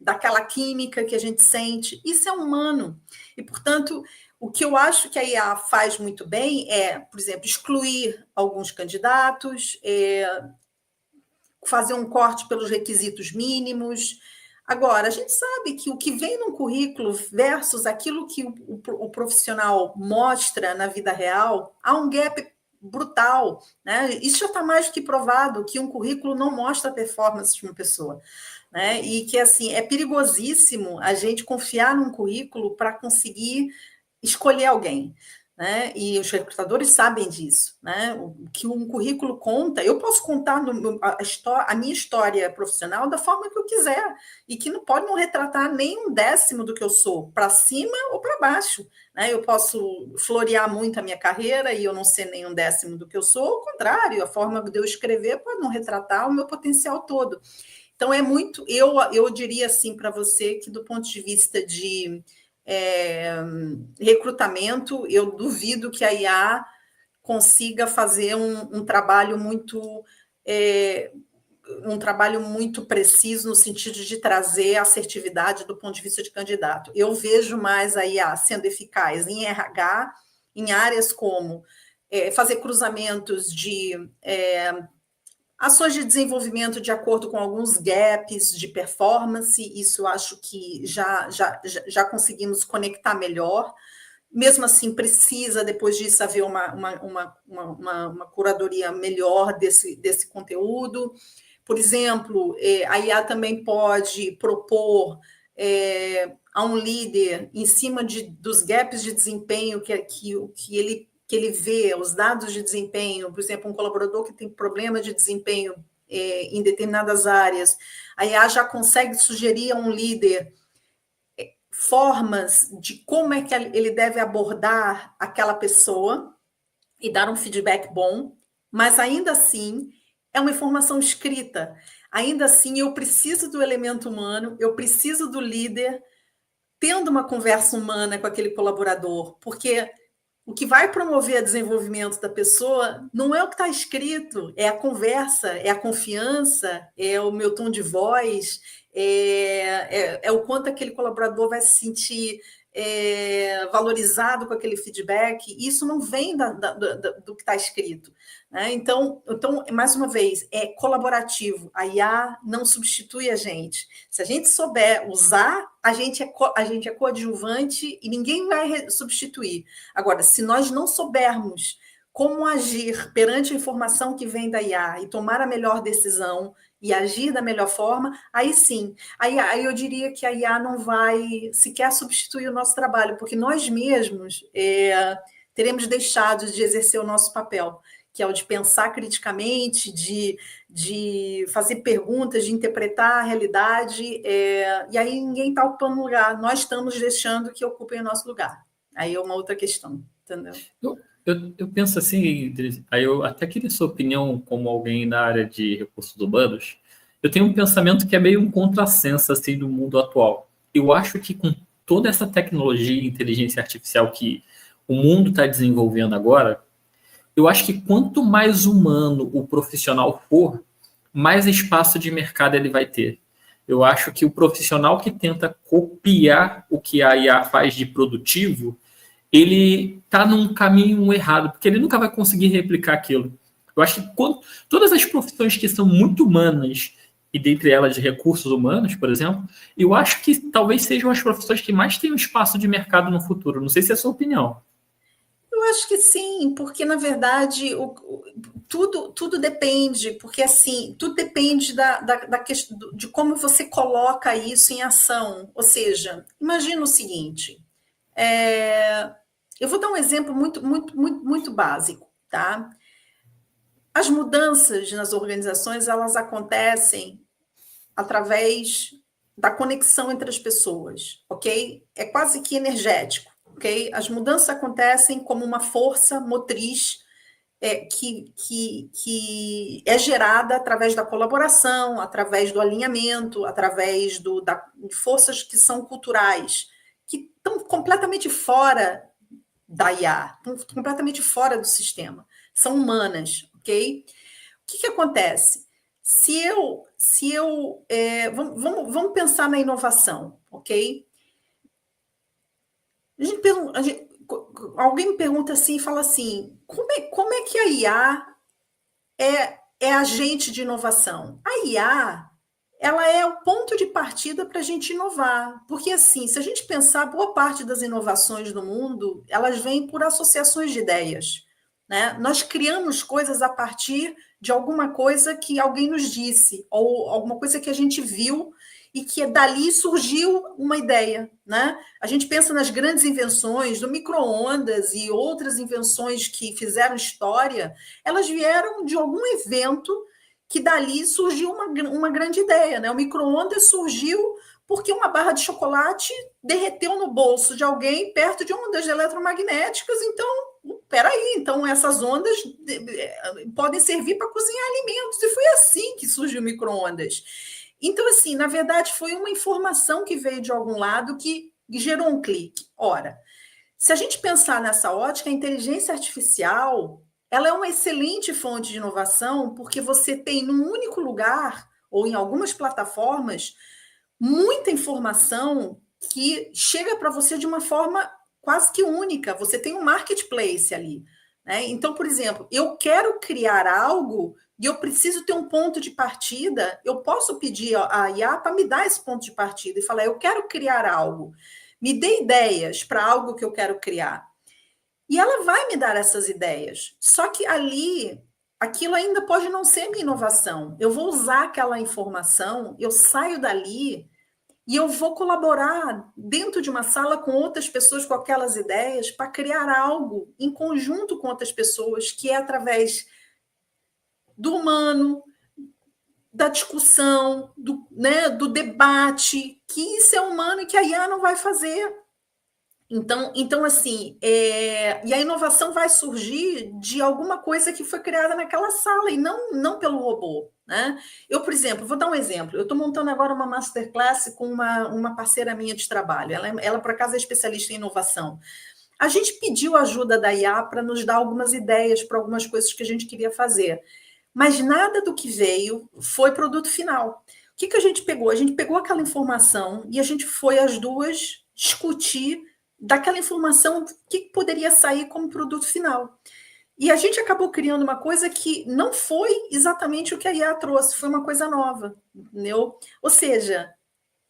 daquela química que a gente sente. Isso é humano. E, portanto, o que eu acho que a IA faz muito bem é, por exemplo, excluir alguns candidatos, fazer um corte pelos requisitos mínimos. Agora, a gente sabe que o que vem num currículo versus aquilo que o profissional mostra na vida real, há um gap brutal, né? Isso já está mais do que provado, que um currículo não mostra a performance de uma pessoa, né? E que, assim, é perigosíssimo a gente confiar num currículo para conseguir escolher alguém, né? E os recrutadores sabem disso, né? O que um currículo conta, eu posso contar a minha história profissional da forma que eu quiser, e que não pode não retratar nem um décimo do que eu sou, para cima ou para baixo, né? Eu posso florear muito a minha carreira e eu não ser nem um décimo do que eu sou, ao contrário, a forma de eu escrever pode não retratar o meu potencial todo. Então, é muito, eu diria assim para você que, do ponto de vista de recrutamento, eu duvido que a IA consiga fazer um trabalho muito preciso no sentido de trazer assertividade do ponto de vista de candidato. Eu vejo mais a IA sendo eficaz em RH, em áreas como fazer cruzamentos de ações de desenvolvimento de acordo com alguns gaps de performance. Isso eu acho que já conseguimos conectar melhor. Mesmo assim, precisa, depois disso, haver uma curadoria melhor desse conteúdo. Por exemplo, a IA também pode propor a um líder, em cima dos gaps de desempenho que ele vê, os dados de desempenho, por exemplo, um colaborador que tem problema de desempenho em determinadas áreas, a IA já consegue sugerir a um líder formas de como é que ele deve abordar aquela pessoa e dar um feedback bom, mas ainda assim é uma informação escrita. Ainda assim, eu preciso do elemento humano, eu preciso do líder tendo uma conversa humana com aquele colaborador, porque o que vai promover o desenvolvimento da pessoa não é o que está escrito, é a conversa, é a confiança, é o meu tom de voz, é o quanto aquele colaborador vai se sentir valorizado com aquele feedback. Isso não vem do que está escrito, né? Então, mais uma vez, é colaborativo. A IA não substitui a gente. Se a gente souber usar, a gente é coadjuvante e ninguém vai substituir. Agora, se nós não soubermos como agir perante a informação que vem da IA e tomar a melhor decisão e agir da melhor forma, aí sim. Aí eu diria que a IA não vai sequer substituir o nosso trabalho, porque nós mesmos teremos deixado de exercer o nosso papel, que é o de pensar criticamente, de fazer perguntas, de interpretar a realidade, e aí ninguém está ocupando lugar, nós estamos deixando que ocupem o nosso lugar. Aí é uma outra questão, entendeu?
Eu penso assim, aí eu até queria sua opinião como alguém da área de recursos humanos. Eu tenho um pensamento que é meio um contrassenso assim, do mundo atual. Eu acho que com toda essa tecnologia e inteligência artificial que o mundo está desenvolvendo agora, eu acho que quanto mais humano o profissional for, mais espaço de mercado ele vai ter. Eu acho que o profissional que tenta copiar o que a IA faz de produtivo, ele está num caminho errado, porque ele nunca vai conseguir replicar aquilo. Eu acho que todas as profissões que são muito humanas, e dentre elas de recursos humanos, por exemplo, eu acho que talvez sejam as profissões que mais têm um espaço de mercado no futuro. Não sei se é a sua opinião.
Eu acho que sim, porque, na verdade, tudo depende, porque, assim, tudo depende da questão, de como você coloca isso em ação. Ou seja, imagina o seguinte, eu vou dar um exemplo muito básico, tá? As mudanças nas organizações, elas acontecem através da conexão entre as pessoas, ok? É quase que energético, ok? As mudanças acontecem como uma força motriz que é gerada através da colaboração, através do alinhamento, através de forças que são culturais, que estão completamente fora da IA, estão completamente fora do sistema, são humanas, ok? O que acontece? Vamos pensar na inovação, ok? Alguém me pergunta assim e fala assim, como é que a IA é agente de inovação? A IA, ela é o ponto de partida para a gente inovar, porque assim, se a gente pensar, boa parte das inovações do mundo, elas vêm por associações de ideias, né? Nós criamos coisas a partir de alguma coisa que alguém nos disse, ou alguma coisa que a gente viu, e que dali surgiu uma ideia, né? A gente pensa nas grandes invenções do micro-ondas e outras invenções que fizeram história, elas vieram de algum evento que dali surgiu uma grande ideia, né? O micro-ondas surgiu porque uma barra de chocolate derreteu no bolso de alguém perto de ondas eletromagnéticas, então, peraí, então essas ondas podem servir para cozinhar alimentos, e foi assim que surgiu o micro-ondas. Então, assim, na verdade, foi uma informação que veio de algum lado que gerou um clique. Ora, se a gente pensar nessa ótica, a inteligência artificial, ela é uma excelente fonte de inovação, porque você tem num único lugar, ou em algumas plataformas, muita informação que chega para você de uma forma quase que única. Você tem um marketplace ali, né? Então, por exemplo, eu quero criar algo e eu preciso ter um ponto de partida, eu posso pedir a IA para me dar esse ponto de partida e falar, eu quero criar algo, me dê ideias para algo que eu quero criar. E ela vai me dar essas ideias. Só que ali, aquilo ainda pode não ser minha inovação. Eu vou usar aquela informação, eu saio dali e eu vou colaborar dentro de uma sala com outras pessoas com aquelas ideias para criar algo em conjunto com outras pessoas, que é através do humano, da discussão, do debate, que isso é humano e que a IA não vai fazer. Então assim, e a inovação vai surgir de alguma coisa que foi criada naquela sala e não pelo robô, né? Eu, por exemplo, vou dar um exemplo. Eu estou montando agora uma masterclass com uma parceira minha de trabalho. Ela, por acaso, é especialista em inovação. A gente pediu ajuda da IA para nos dar algumas ideias para algumas coisas que a gente queria fazer, mas nada do que veio foi produto final. O que a gente pegou? A gente pegou aquela informação e a gente foi as duas discutir daquela informação o que poderia sair como produto final. E a gente acabou criando uma coisa que não foi exatamente o que a IA trouxe, foi uma coisa nova, entendeu? Ou seja,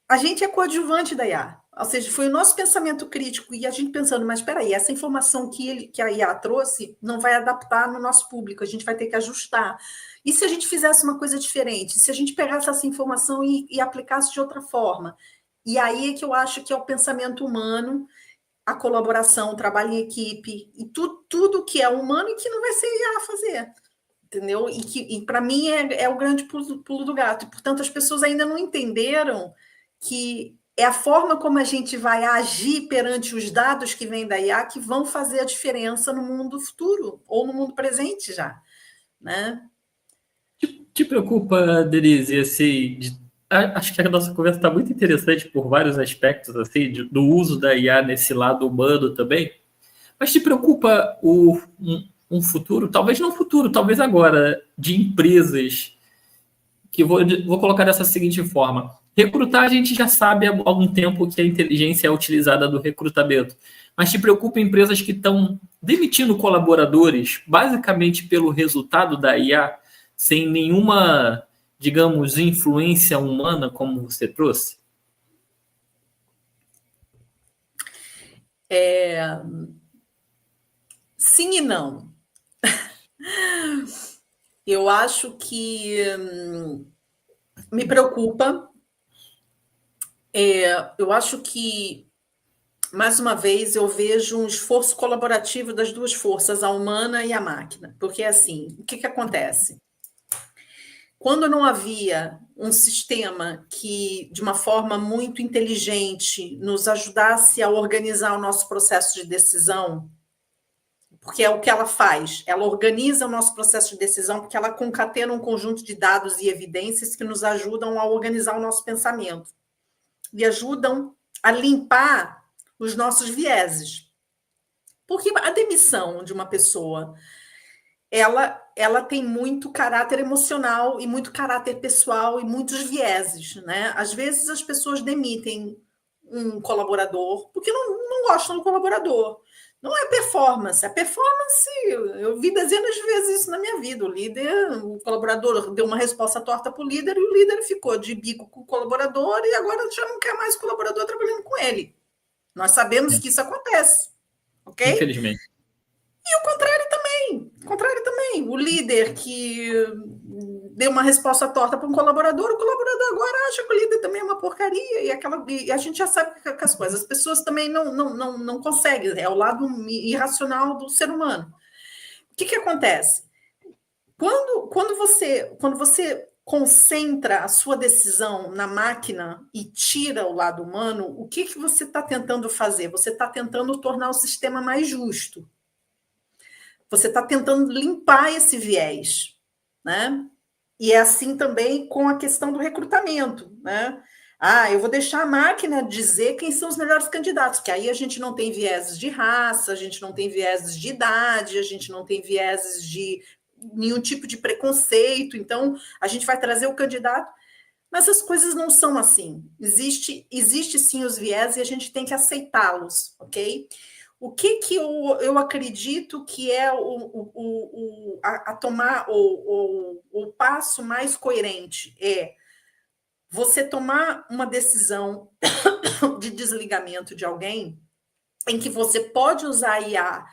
a gente é coadjuvante da IA. Ou seja, foi o nosso pensamento crítico e a gente pensando, mas espera aí, essa informação que a IA trouxe não vai adaptar no nosso público, a gente vai ter que ajustar. E se a gente fizesse uma coisa diferente? Se a gente pegasse essa informação e aplicasse de outra forma? E aí é que eu acho que é o pensamento humano, a colaboração, o trabalho em equipe, e tudo que é humano e que não vai ser IA a fazer. Entendeu? E para mim é o grande pulo do gato. E, portanto, as pessoas ainda não entenderam que é a forma como a gente vai agir perante os dados que vêm da IA que vão fazer a diferença no mundo futuro ou no mundo presente já, né?
Te preocupa, Denise, assim, acho que a nossa conversa está muito interessante por vários aspectos, assim, do uso da IA nesse lado humano também, mas te preocupa um futuro, talvez não futuro, talvez agora, de empresas, que vou colocar dessa seguinte forma. Recrutar, a gente já sabe há algum tempo que a inteligência é utilizada no recrutamento, mas te preocupa empresas que estão demitindo colaboradores basicamente pelo resultado da IA, sem nenhuma, digamos, influência humana, como você trouxe?
Sim e não. Eu acho que me preocupa. Eu acho que, mais uma vez, eu vejo um esforço colaborativo das duas forças, a humana e a máquina. Porque, assim, o que acontece? Quando não havia um sistema que, de uma forma muito inteligente, nos ajudasse a organizar o nosso processo de decisão, porque é o que ela faz, ela organiza o nosso processo de decisão, porque ela concatena um conjunto de dados e evidências que nos ajudam a organizar o nosso pensamento e ajudam a limpar os nossos vieses. Porque a demissão de uma pessoa, ela tem muito caráter emocional e muito caráter pessoal e muitos vieses, né? Às vezes as pessoas demitem um colaborador porque não gostam do colaborador. Não é performance. A performance, eu vi dezenas de vezes isso na minha vida. O colaborador deu uma resposta torta para o líder e o líder ficou de bico com o colaborador e agora já não quer mais o colaborador trabalhando com ele. Nós sabemos que isso acontece, ok?
Infelizmente.
E o contrário também. O contrário também. O líder que deu uma resposta torta para um colaborador, o colaborador agora acha que o líder também é uma porcaria e a gente já sabe que as coisas, as pessoas também não conseguem, é o lado irracional do ser humano. O que acontece? Quando você concentra a sua decisão na máquina e tira o lado humano, o que você está tentando fazer? Você está tentando tornar o sistema mais justo. Você está tentando limpar esse viés, né? E é assim também com a questão do recrutamento, né? Eu vou deixar a máquina dizer quem são os melhores candidatos, porque aí a gente não tem vieses de raça, a gente não tem vieses de idade, a gente não tem vieses de nenhum tipo de preconceito, então a gente vai trazer o candidato, mas as coisas não são assim. Existe sim os vieses e a gente tem que aceitá-los, ok? O que eu acredito que é tomar o passo mais coerente é você tomar uma decisão de desligamento de alguém em que você pode usar a IA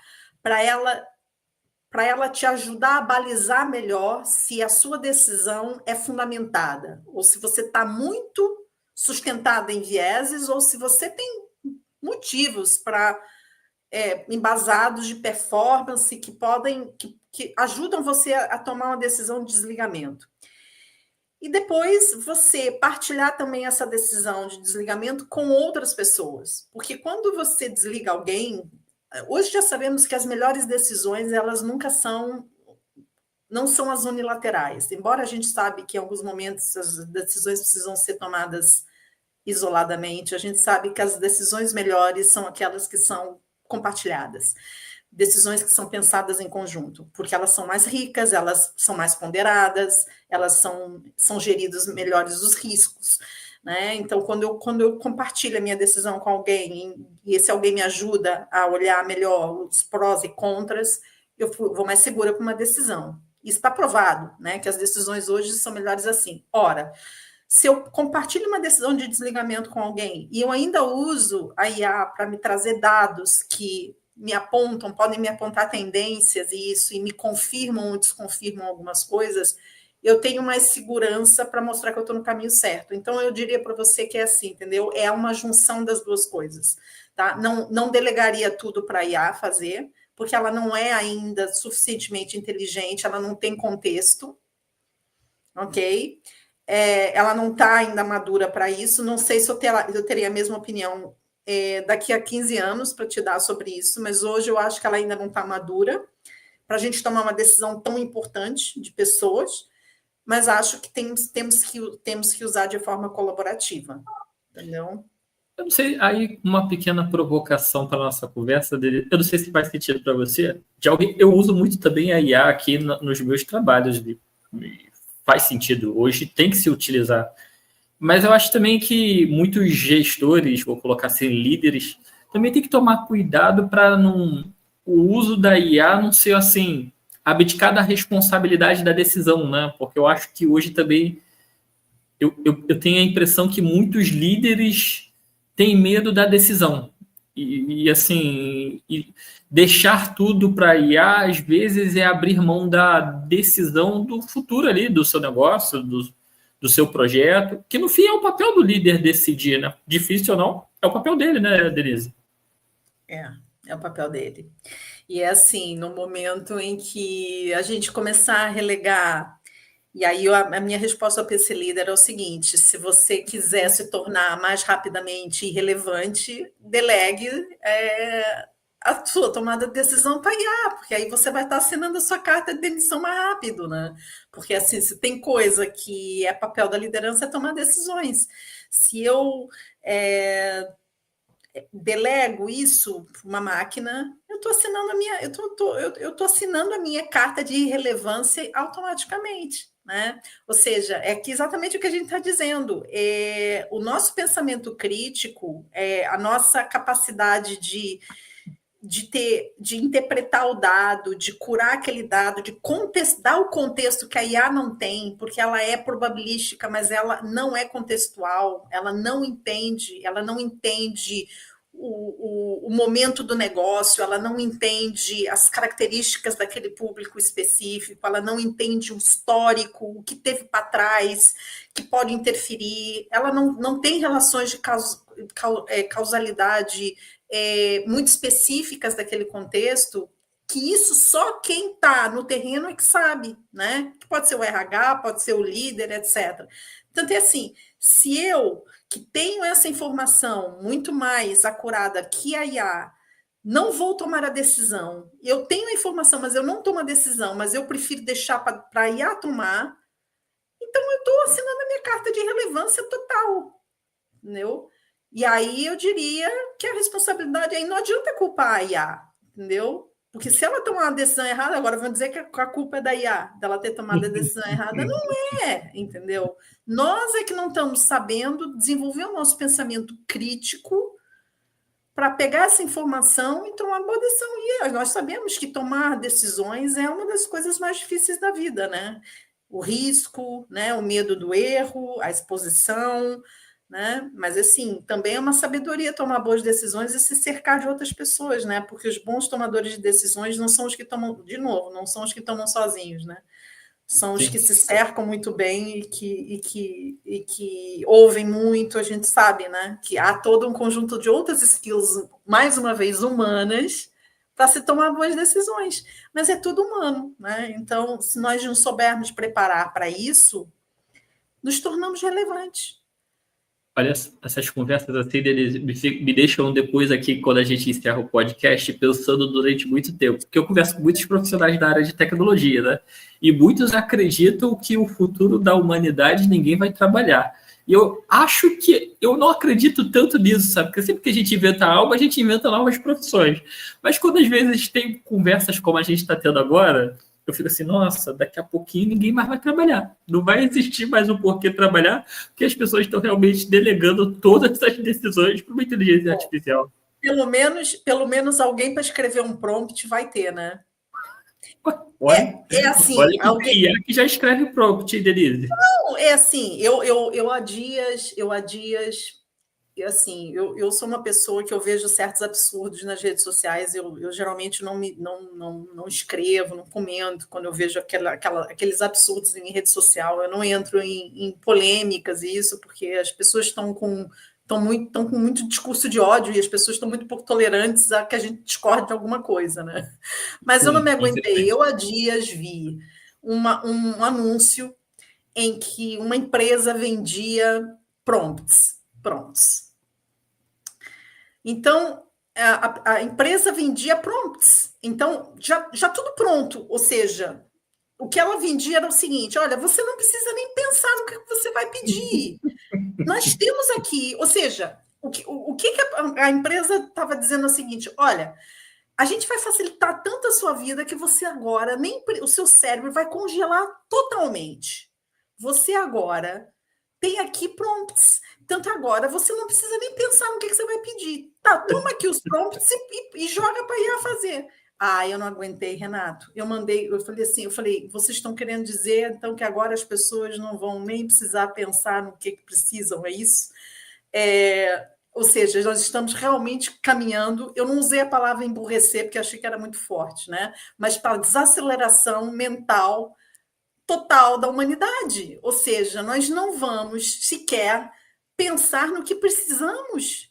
para ela te ajudar a balizar melhor se a sua decisão é fundamentada, ou se você está muito sustentada em vieses, ou se você tem motivos para embasados de performance que ajudam você a tomar uma decisão de desligamento. e depois você partilhar também essa decisão de desligamento com outras pessoas. Porque quando você desliga alguém, hoje já sabemos que as melhores decisões, elas nunca são, não são as unilaterais. Embora a gente sabe que em alguns momentos as decisões precisam ser tomadas isoladamente, a gente sabe que as decisões melhores são aquelas que são compartilhadas. Decisões que são pensadas em conjunto, porque elas são mais ricas, elas são mais ponderadas, elas são geridos melhores os riscos, né? Então, quando eu compartilho a minha decisão com alguém e esse alguém me ajuda a olhar melhor os prós e contras, eu vou mais segura com uma decisão. Isso está provado, né? Que as decisões hoje são melhores assim. Ora, se eu compartilho uma decisão de desligamento com alguém e eu ainda uso a IA para me trazer dados que me apontam, podem me apontar tendências e me confirmam ou desconfirmam algumas coisas, eu tenho mais segurança para mostrar que eu estou no caminho certo. Então, eu diria para você que é assim, entendeu? É uma junção das duas coisas, tá? Não delegaria tudo para a IA fazer, porque ela não é ainda suficientemente inteligente, ela não tem contexto, ok? Ela não está ainda madura para isso, não sei se eu teria a mesma opinião daqui a 15 anos para te dar sobre isso, mas hoje eu acho que ela ainda não está madura para a gente tomar uma decisão tão importante de pessoas, mas acho que temos que usar de forma colaborativa, entendeu?
Eu não sei, aí uma pequena provocação para a nossa conversa dele. Eu não sei se faz sentido para você. Eu uso muito também a IA aqui nos meus trabalhos. Faz sentido. Hoje tem que se utilizar. Mas eu acho também que muitos gestores, vou colocar assim, líderes, também tem que tomar cuidado para o uso da IA não ser assim, abdicar da responsabilidade da decisão, né? Porque eu acho que hoje também eu tenho a impressão que muitos líderes têm medo da decisão. E deixar tudo para a IA, às vezes, é abrir mão da decisão do futuro ali, do seu negócio, do seu projeto, que no fim é o papel do líder decidir, né? Difícil ou não, é o papel dele, né, Denise?
É o papel dele. E é assim, no momento em que a gente começar a relegar, e aí a minha resposta ao PC Líder é o seguinte: se você quiser se tornar mais rapidamente irrelevante, delegue a sua tomada de decisão para IA, porque aí você vai estar assinando a sua carta de demissão mais rápido, né? Porque assim, se tem coisa que é papel da liderança, é tomar decisões. Se eu delego isso para uma máquina, eu estou assinando assinando a minha carta de irrelevância automaticamente, né? Ou seja, é que exatamente o que a gente está dizendo. O nosso pensamento crítico, a nossa capacidade de interpretar o dado, de curar aquele dado, de dar o contexto que a IA não tem, porque ela é probabilística, mas ela não é contextual, ela não entende o momento do negócio, ela não entende as características daquele público específico, ela não entende o histórico, o que teve para trás, que pode interferir, ela não tem relações de causalidade muito específicas daquele contexto, que isso só quem está no terreno é que sabe, né? Que pode ser o RH, pode ser o líder, etc. Então, é assim, se eu, que tenho essa informação muito mais acurada que a IA, não vou tomar a decisão, eu tenho a informação, mas eu não tomo a decisão, mas eu prefiro deixar para a IA tomar, então eu estou assinando a minha carta de relevância total, entendeu? E aí eu diria que a responsabilidade aí não adianta culpar a IA, entendeu? Porque se ela tomar uma decisão errada, agora vão dizer que a culpa é da IA, dela ter tomado a decisão errada. Não é, entendeu? Nós é que não estamos sabendo desenvolver o nosso pensamento crítico para pegar essa informação e tomar uma boa decisão. E nós sabemos que tomar decisões é uma das coisas mais difíceis da vida, né? O risco, né? O medo do erro, a exposição, né? Mas assim, também é uma sabedoria tomar boas decisões e se cercar de outras pessoas, né? Porque os bons tomadores de decisões não são os que tomam, de novo, não são os que tomam sozinhos, né? São os que se cercam muito bem e que ouvem muito, a gente sabe, né? Que há todo um conjunto de outras skills, mais uma vez, humanas, para se tomar boas decisões. Mas é tudo humano, né? Então, se nós não soubermos preparar para isso, nos tornamos relevantes.
Olha, essas conversas assim, Denise, me deixam depois aqui, quando a gente encerra o podcast, pensando durante muito tempo. Porque eu converso com muitos profissionais da área de tecnologia, né? E muitos acreditam que o futuro da humanidade ninguém vai trabalhar. E eu acho que eu não acredito tanto nisso, sabe? Porque sempre que a gente inventa algo, a gente inventa novas profissões. Mas quando às vezes tem conversas como a gente está tendo agora, eu fico assim, nossa, daqui a pouquinho ninguém mais vai trabalhar. Não vai existir mais um porquê trabalhar, porque as pessoas estão realmente delegando todas as decisões para uma inteligência artificial.
Pelo menos alguém para escrever um prompt vai ter, né?
Olha,
assim,
olha que tem IA que já escreve prompt, Denise.
Não, é assim, eu há dias, assim, eu sou uma pessoa que eu vejo certos absurdos nas redes sociais, eu geralmente não escrevo, não comento quando eu vejo aqueles absurdos em rede social, eu não entro em polêmicas e isso, porque as pessoas estão com muito discurso de ódio e as pessoas estão muito pouco tolerantes a que a gente discorde de alguma coisa, né? Mas eu não me aguentei, eu há dias vi um anúncio em que uma empresa vendia prompts. Então, a empresa vendia prompts. Então, já tudo pronto. Ou seja, o que ela vendia era o seguinte: olha, você não precisa nem pensar no que você vai pedir. Nós temos aqui, ou seja, o que a empresa estava dizendo é o seguinte: olha, a gente vai facilitar tanto a sua vida que você agora, o seu cérebro vai congelar totalmente. Você agora tem aqui prompts. Tanto agora você não precisa nem pensar no que você vai pedir. Tá, toma aqui os prompts e joga para IA fazer. Eu não aguentei, Renato. Eu falei, vocês estão querendo dizer então que agora as pessoas não vão nem precisar pensar no que precisam, é isso? Ou seja, nós estamos realmente caminhando. Eu não usei a palavra emburrecer, porque achei que era muito forte, né? Mas para desaceleração mental total da humanidade. Ou seja, nós não vamos sequer pensar no que precisamos.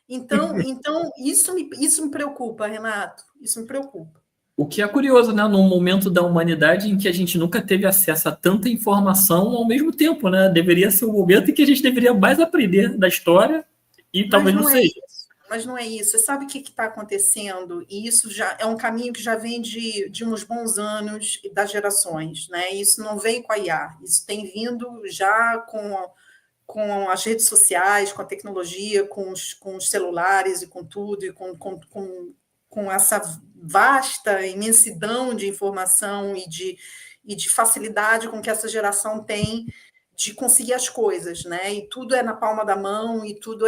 Então isso me preocupa, Renato. Isso me preocupa.
O que é curioso, né? Num momento da humanidade em que a gente nunca teve acesso a tanta informação ao mesmo tempo, né? Deveria ser o momento em que a gente deveria mais aprender da história e talvez não seja.
Mas não é isso. Você sabe o que está acontecendo? E isso já é um caminho que já vem de uns bons anos das gerações, né? Isso não vem com a IA. Isso tem vindo já com as redes sociais, com a tecnologia, com os celulares e com tudo, e com essa vasta imensidão de informação e de facilidade com que essa geração tem de conseguir as coisas, né? E tudo é na palma da mão, e tudo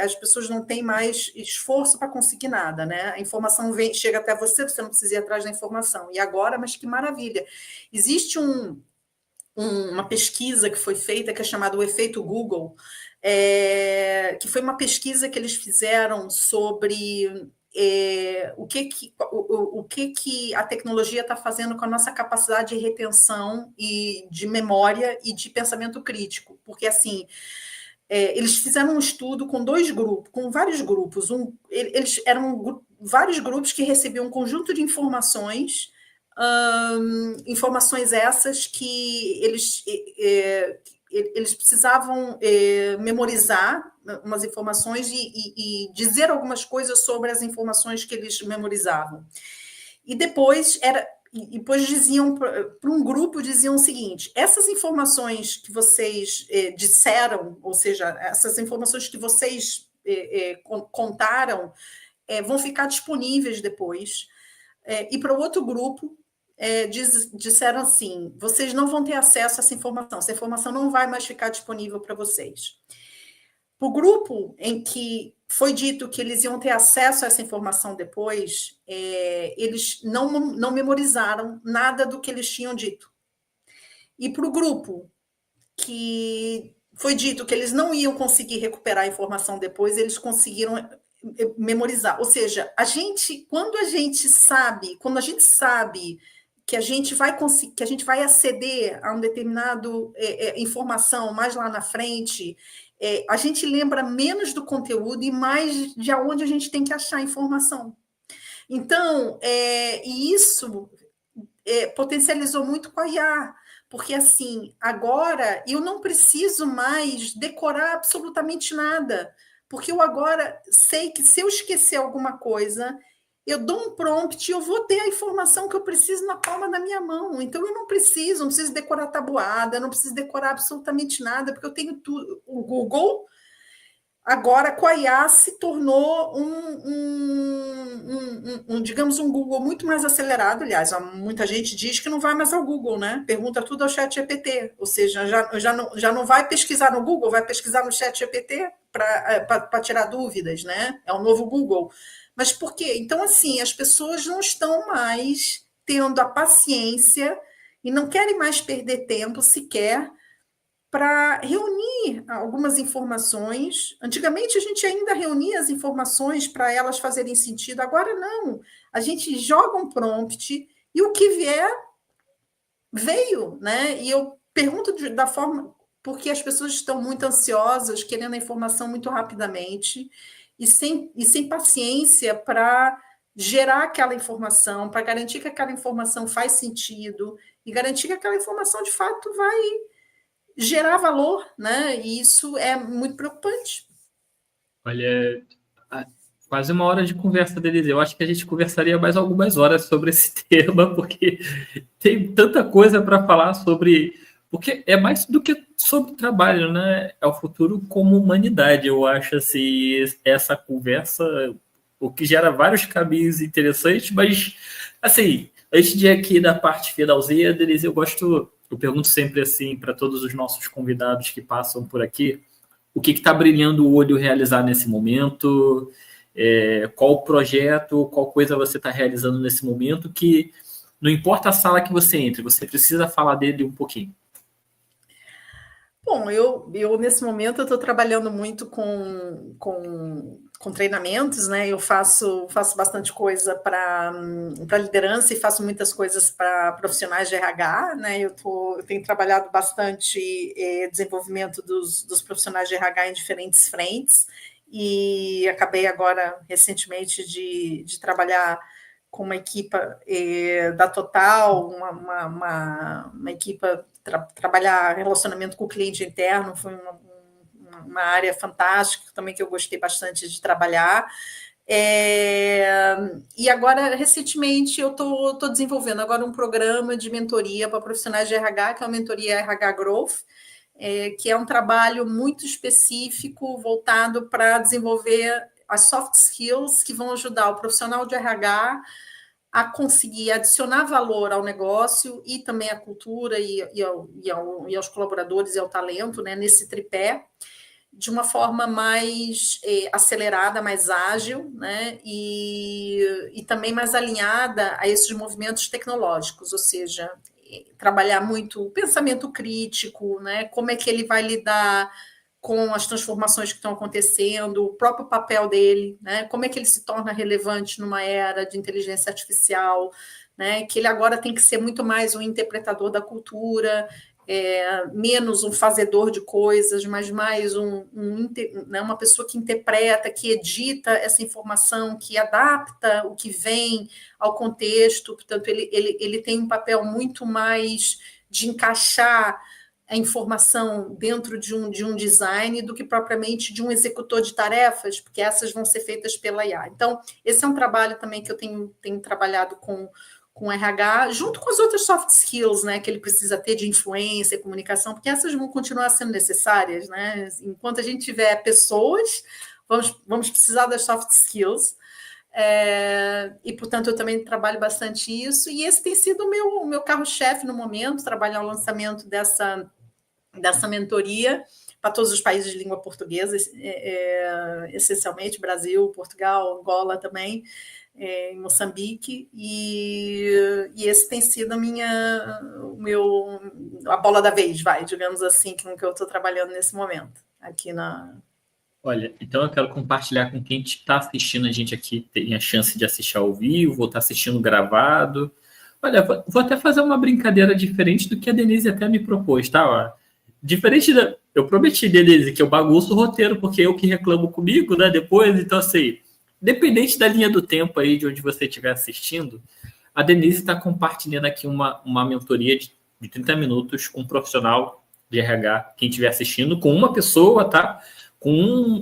as pessoas não têm mais esforço para conseguir nada, né? A informação chega até você não precisa ir atrás da informação. E agora, mas que maravilha! Existe uma pesquisa que foi feita, que é chamada o efeito Google, que foi uma pesquisa que eles fizeram sobre o que a tecnologia está fazendo com a nossa capacidade de retenção e de memória e de pensamento crítico. Porque, assim, eles fizeram um estudo com vários grupos. Eles eram vários grupos que recebiam um conjunto de informações, informações essas que eles precisavam memorizar umas informações e dizer algumas coisas sobre as informações que eles memorizavam. E depois diziam para um grupo, diziam o seguinte: essas informações que vocês disseram, ou seja, essas informações que vocês contaram, vão ficar disponíveis depois. E para o outro grupo, disseram assim: vocês não vão ter acesso a essa informação não vai mais ficar disponível para vocês. Para o grupo em que foi dito que eles iam ter acesso a essa informação depois, eles não memorizaram nada do que eles tinham dito. E para o grupo que foi dito que eles não iam conseguir recuperar a informação depois, eles conseguiram memorizar. Ou seja, quando a gente sabe que a gente vai aceder a um determinado informação mais lá na frente, a gente lembra menos do conteúdo e mais de onde a gente tem que achar a informação. Então, e isso potencializou muito com a IA, Porque, assim, agora eu não preciso mais decorar absolutamente nada, porque eu agora sei que se eu esquecer alguma coisa, eu dou um prompt e eu vou ter a informação que eu preciso na palma da minha mão. Então, eu não preciso decorar tabuada, não preciso decorar absolutamente nada, porque eu tenho tudo. O Google, agora com a IA, se tornou digamos, um Google muito mais acelerado. Aliás, muita gente diz que não vai mais ao Google, né? Pergunta tudo ao ChatGPT, ou seja, já não vai pesquisar no Google, vai pesquisar no ChatGPT para tirar dúvidas, né? É o novo Google. Mas por quê? Então, assim, as pessoas não estão mais tendo a paciência e não querem mais perder tempo sequer para reunir algumas informações. Antigamente, a gente ainda reunia as informações para elas fazerem sentido. Agora, não. A gente joga um prompt e o que vier, veio, né? E eu pergunto da forma... Porque as pessoas estão muito ansiosas, querendo a informação muito rapidamente e sem paciência para gerar aquela informação, para garantir que aquela informação faz sentido e garantir que aquela informação, de fato, vai gerar valor, né? E isso é muito preocupante.
Olha, quase uma hora de conversa, Denise. Eu acho que a gente conversaria mais algumas horas sobre esse tema, porque tem tanta coisa para falar sobre... Porque é mais do que sobre trabalho, né? É o futuro como humanidade, eu acho, assim, essa conversa, o que gera vários caminhos interessantes, mas, assim, antes de ir aqui da parte finalzinha, Denise, eu pergunto sempre assim para todos os nossos convidados que passam por aqui, o que está brilhando o olho realizar nesse momento, qual projeto, qual coisa você está realizando nesse momento, que não importa a sala que você entre, você precisa falar dele um pouquinho.
Bom, eu nesse momento eu estou trabalhando muito com treinamentos, né? Eu faço bastante coisa para liderança e faço muitas coisas para profissionais de RH, né? Eu tenho trabalhado bastante desenvolvimento dos profissionais de RH em diferentes frentes e acabei agora recentemente de trabalhar com uma equipa da Total, uma equipa trabalhar relacionamento com o cliente interno, foi uma área fantástica também que eu gostei bastante de trabalhar. E agora, recentemente, eu estou desenvolvendo agora um programa de mentoria para profissionais de RH, que é a mentoria RH Growth, que é um trabalho muito específico, voltado para desenvolver as soft skills que vão ajudar o profissional de RH a conseguir adicionar valor ao negócio e também à cultura e aos colaboradores e ao talento, né, nesse tripé, de uma forma mais acelerada, mais ágil, né, e também mais alinhada a esses movimentos tecnológicos, ou seja, trabalhar muito o pensamento crítico, né, como é que ele vai lidar com as transformações que estão acontecendo, o próprio papel dele, né? Como é que ele se torna relevante numa era de inteligência artificial, né? Que ele agora tem que ser muito mais um interpretador da cultura, menos um fazedor de coisas, mas mais né, uma pessoa que interpreta, que edita essa informação, que adapta o que vem ao contexto. Portanto, ele tem um papel muito mais de encaixar a informação dentro de um design do que propriamente de um executor de tarefas, porque essas vão ser feitas pela IA. Então, esse é um trabalho também que eu tenho trabalhado com RH, junto com as outras soft skills, né, que ele precisa ter de influência, comunicação, porque essas vão continuar sendo necessárias, né? Enquanto a gente tiver pessoas, vamos precisar das soft skills. E, portanto, eu também trabalho bastante isso, e esse tem sido o meu carro-chefe no momento, trabalhar o lançamento dessa mentoria para todos os países de língua portuguesa, essencialmente Brasil, Portugal, Angola também, em Moçambique, e esse tem sido a bola da vez, digamos assim, com que eu estou trabalhando nesse momento, aqui na...
Olha, então eu quero compartilhar com quem está assistindo a gente aqui, tem a chance de assistir ao vivo, ou está assistindo gravado. Olha, vou até fazer uma brincadeira diferente do que a Denise até me propôs, tá? Diferente eu prometi, Denise, que eu bagunço o roteiro, porque eu que reclamo comigo, né, depois, então assim, dependente da linha do tempo aí, de onde você estiver assistindo, a Denise está compartilhando aqui uma mentoria de 30 minutos com um profissional de RH, quem estiver assistindo, com uma pessoa, tá?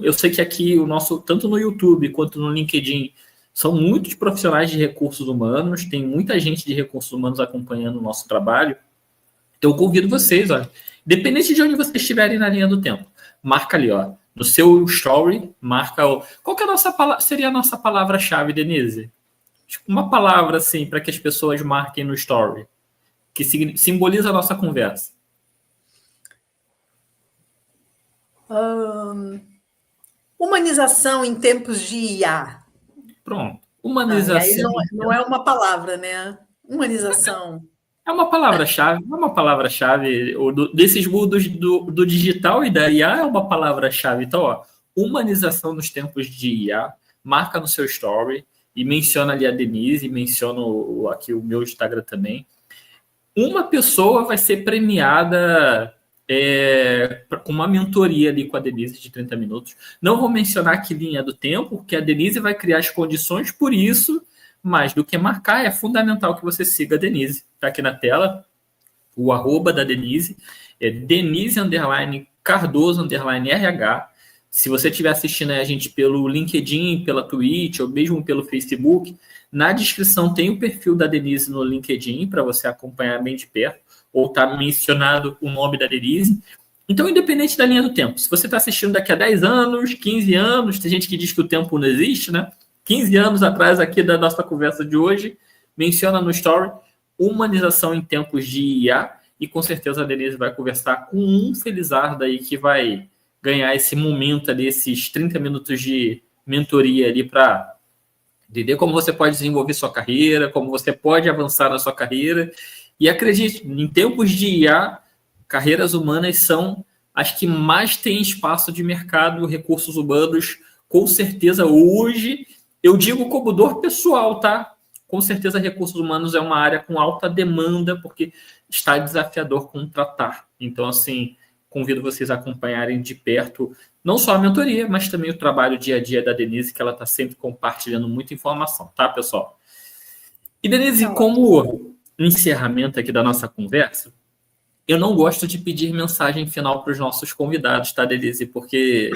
Eu sei que aqui o nosso, tanto no YouTube quanto no LinkedIn, são muitos profissionais de recursos humanos, tem muita gente de recursos humanos acompanhando o nosso trabalho. Então, eu convido vocês, olha, independente de onde vocês estiverem na linha do tempo, marca ali, ó, no seu story, marca o... Qual que seria a nossa palavra-chave, Denise? Uma palavra, assim, para que as pessoas marquem no story, que simboliza a nossa conversa.
Humanização em tempos de IA.
Pronto. Humanização.
Aí não é uma palavra, né? Humanização.
É uma palavra-chave. Desses mundos do digital e da IA é uma palavra-chave. Então, ó, humanização nos tempos de IA, marca no seu story e menciona ali a Denise, menciona aqui o meu Instagram também. Uma pessoa vai ser premiada com uma mentoria ali com a Denise de 30 minutos. Não vou mencionar que linha do tempo, porque a Denise vai criar as condições, por isso, mais do que marcar, é fundamental que você siga a Denise. Está aqui na tela, o @ da Denise, é Denise_Cardoso_RH. Se você estiver assistindo a gente pelo LinkedIn, pela Twitch ou mesmo pelo Facebook, na descrição tem o perfil da Denise no LinkedIn para você acompanhar bem de perto, ou está mencionado o nome da Denise. Então, independente da linha do tempo, se você está assistindo daqui a 10 anos, 15 anos, tem gente que diz que o tempo não existe, né? 15 anos atrás aqui da nossa conversa de hoje, menciona no story humanização em tempos de IA, e com certeza a Denise vai conversar com um felizardo aí que vai ganhar esse momento ali, esses 30 minutos de mentoria ali para entender como você pode desenvolver sua carreira, como você pode avançar na sua carreira. E acredite, em tempos de IA, carreiras humanas são as que mais têm espaço de mercado, recursos humanos, com certeza hoje, eu digo como dor pessoal, tá? Com certeza recursos humanos é uma área com alta demanda, porque está desafiador contratar. Então, assim, convido vocês a acompanharem de perto, não só a mentoria, mas também o trabalho dia a dia da Denise, que ela está sempre compartilhando muita informação, tá, pessoal? E, Denise, como encerramento aqui da nossa conversa, eu não gosto de pedir mensagem final para os nossos convidados, tá, Denise? Porque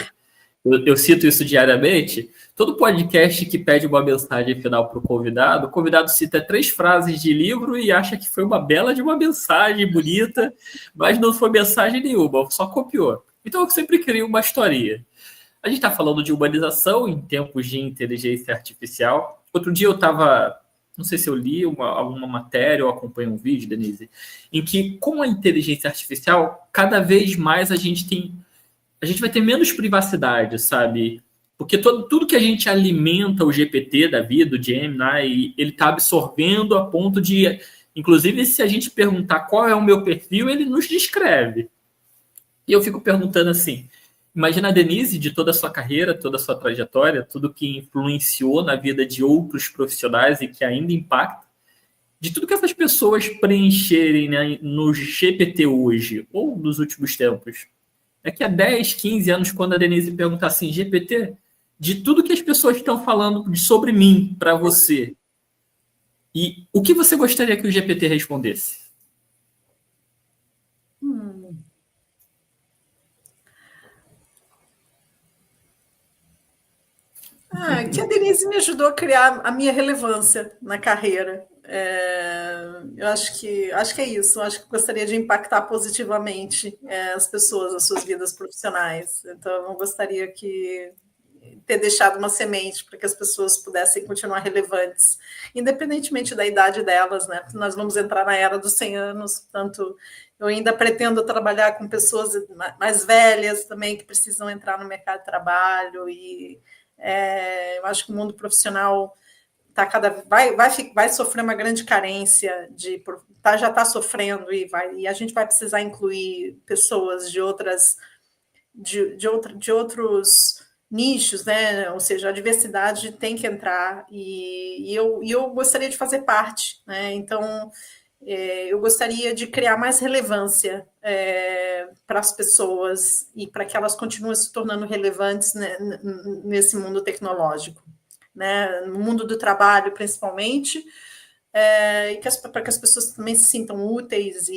eu cito isso diariamente. Todo podcast que pede uma mensagem final para o convidado cita 3 frases de livro e acha que foi uma bela de uma mensagem bonita, mas não foi mensagem nenhuma, só copiou. Então eu sempre crio uma historinha. A gente está falando de humanização em tempos de inteligência artificial. Outro dia eu estava... Não sei se eu li alguma matéria ou acompanhei um vídeo, Denise, em que, com a inteligência artificial, cada vez mais a gente vai ter menos privacidade, sabe? Porque tudo que a gente alimenta o GPT da vida, o Gemini, ele está absorvendo a ponto de... Inclusive, se a gente perguntar qual é o meu perfil, ele nos descreve. E eu fico perguntando assim, imagina a Denise, de toda a sua carreira, toda a sua trajetória, tudo que influenciou na vida de outros profissionais e que ainda impacta, de tudo que essas pessoas preencherem, né, no GPT hoje, ou nos últimos tempos. Daqui a 10, 15 anos, quando a Denise perguntar assim, GPT, de tudo que as pessoas estão falando sobre mim para você, e o que você gostaria que o GPT respondesse?
Que a Denise me ajudou a criar a minha relevância na carreira. Eu acho que é isso. Eu acho que gostaria de impactar positivamente as pessoas, as suas vidas profissionais. Então, eu gostaria que ter deixado uma semente para que as pessoas pudessem continuar relevantes, independentemente da idade delas, né? Nós vamos entrar na era dos 100 anos, portanto, eu ainda pretendo trabalhar com pessoas mais velhas também, que precisam entrar no mercado de trabalho, e eu acho que o mundo profissional vai sofrer uma grande carência, já está sofrendo, e a gente vai precisar incluir pessoas de outros nichos, né? Ou seja, a diversidade tem que entrar, e eu gostaria de fazer parte, né? Então, eu gostaria de criar mais relevância para as pessoas e para que elas continuem se tornando relevantes, né, nesse mundo tecnológico, né? No mundo do trabalho, principalmente, e para que as pessoas também se sintam úteis,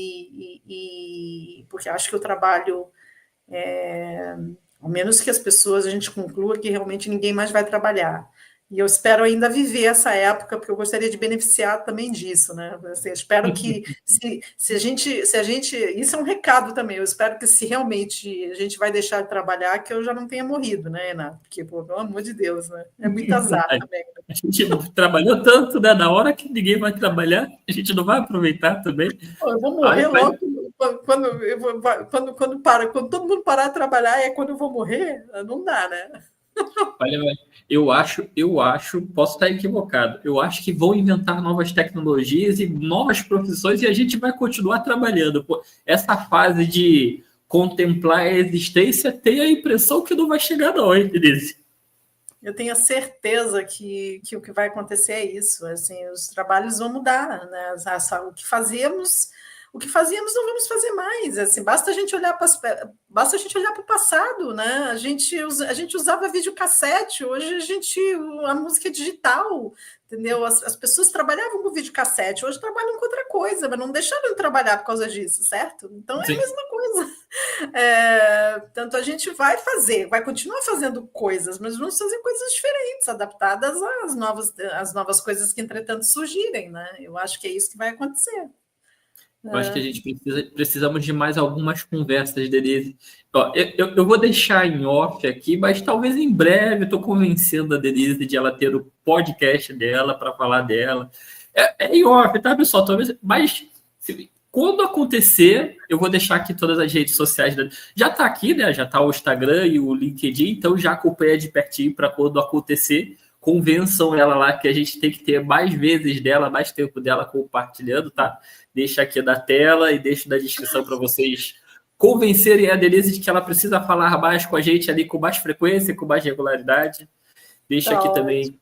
porque acho que o trabalho, ao menos que as pessoas, a gente conclua que realmente ninguém mais vai trabalhar. E eu espero ainda viver essa época, porque eu gostaria de beneficiar também disso, né? Assim, eu espero que se a gente, isso é um recado também, eu espero que se realmente a gente vai deixar de trabalhar, que eu já não tenha morrido, né, Renato? Porque, pô, pelo amor de Deus, né? É muito azar também.
A gente trabalhou tanto, né? Na hora que ninguém vai trabalhar, a gente não vai aproveitar também.
Pô, eu vou morrer logo quando todo mundo parar de trabalhar, é quando eu vou morrer? Não dá, né?
Olha, eu acho, posso estar equivocado, eu acho que vão inventar novas tecnologias e novas profissões e a gente vai continuar trabalhando. Pô, essa fase de contemplar a existência, tem a impressão que não vai chegar não, hein, Denise?
Eu tenho certeza que o que vai acontecer é isso. Assim, os trabalhos vão mudar, né? O que fazíamos não vamos fazer mais. Assim, basta a gente olhar para o passado, né? A gente usava videocassete, hoje a música é digital, entendeu? As pessoas trabalhavam com videocassete, hoje trabalham com outra coisa, mas não deixaram de trabalhar por causa disso, certo? Então é
Sim.
a mesma coisa. Tanto a gente vai continuar fazendo coisas, mas vamos fazer coisas diferentes, adaptadas às novas coisas que, entretanto, surgirem, né? Eu acho que é isso que vai acontecer.
Eu acho que a gente precisamos de mais algumas conversas, Denise. Ó, eu vou deixar em off aqui, mas talvez em breve estou convencendo a Denise de ela ter o podcast dela para falar dela. É em off, tá, pessoal? Talvez, mas quando acontecer, eu vou deixar aqui todas as redes sociais. Já está aqui, né? Já está o Instagram e o LinkedIn, então já acompanha de pertinho para quando acontecer. Convençam ela lá que a gente tem que ter mais vezes dela, mais tempo dela compartilhando, tá? Deixa aqui na tela e deixo na descrição para vocês convencerem a Denise de que ela precisa falar mais com a gente ali com mais frequência, com mais regularidade. Deixa aqui também.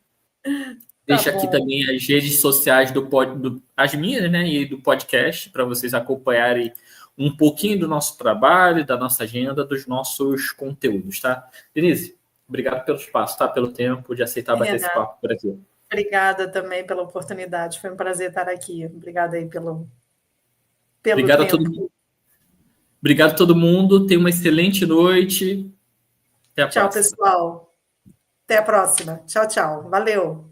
Deixa aqui também as redes sociais as minhas, né, e do podcast, para vocês acompanharem um pouquinho do nosso trabalho, da nossa agenda, dos nossos conteúdos, tá? Denise, obrigado pelo espaço, tá? Pelo tempo de aceitar bater esse papo por aqui.
Obrigada também pela oportunidade, foi um prazer estar aqui. Obrigada aí pelo
Obrigado
tempo.
a todo mundo. Obrigado a todo mundo, tenha uma excelente noite. Até a próxima.
Tchau, pessoal. Até a próxima. Tchau, tchau. Valeu.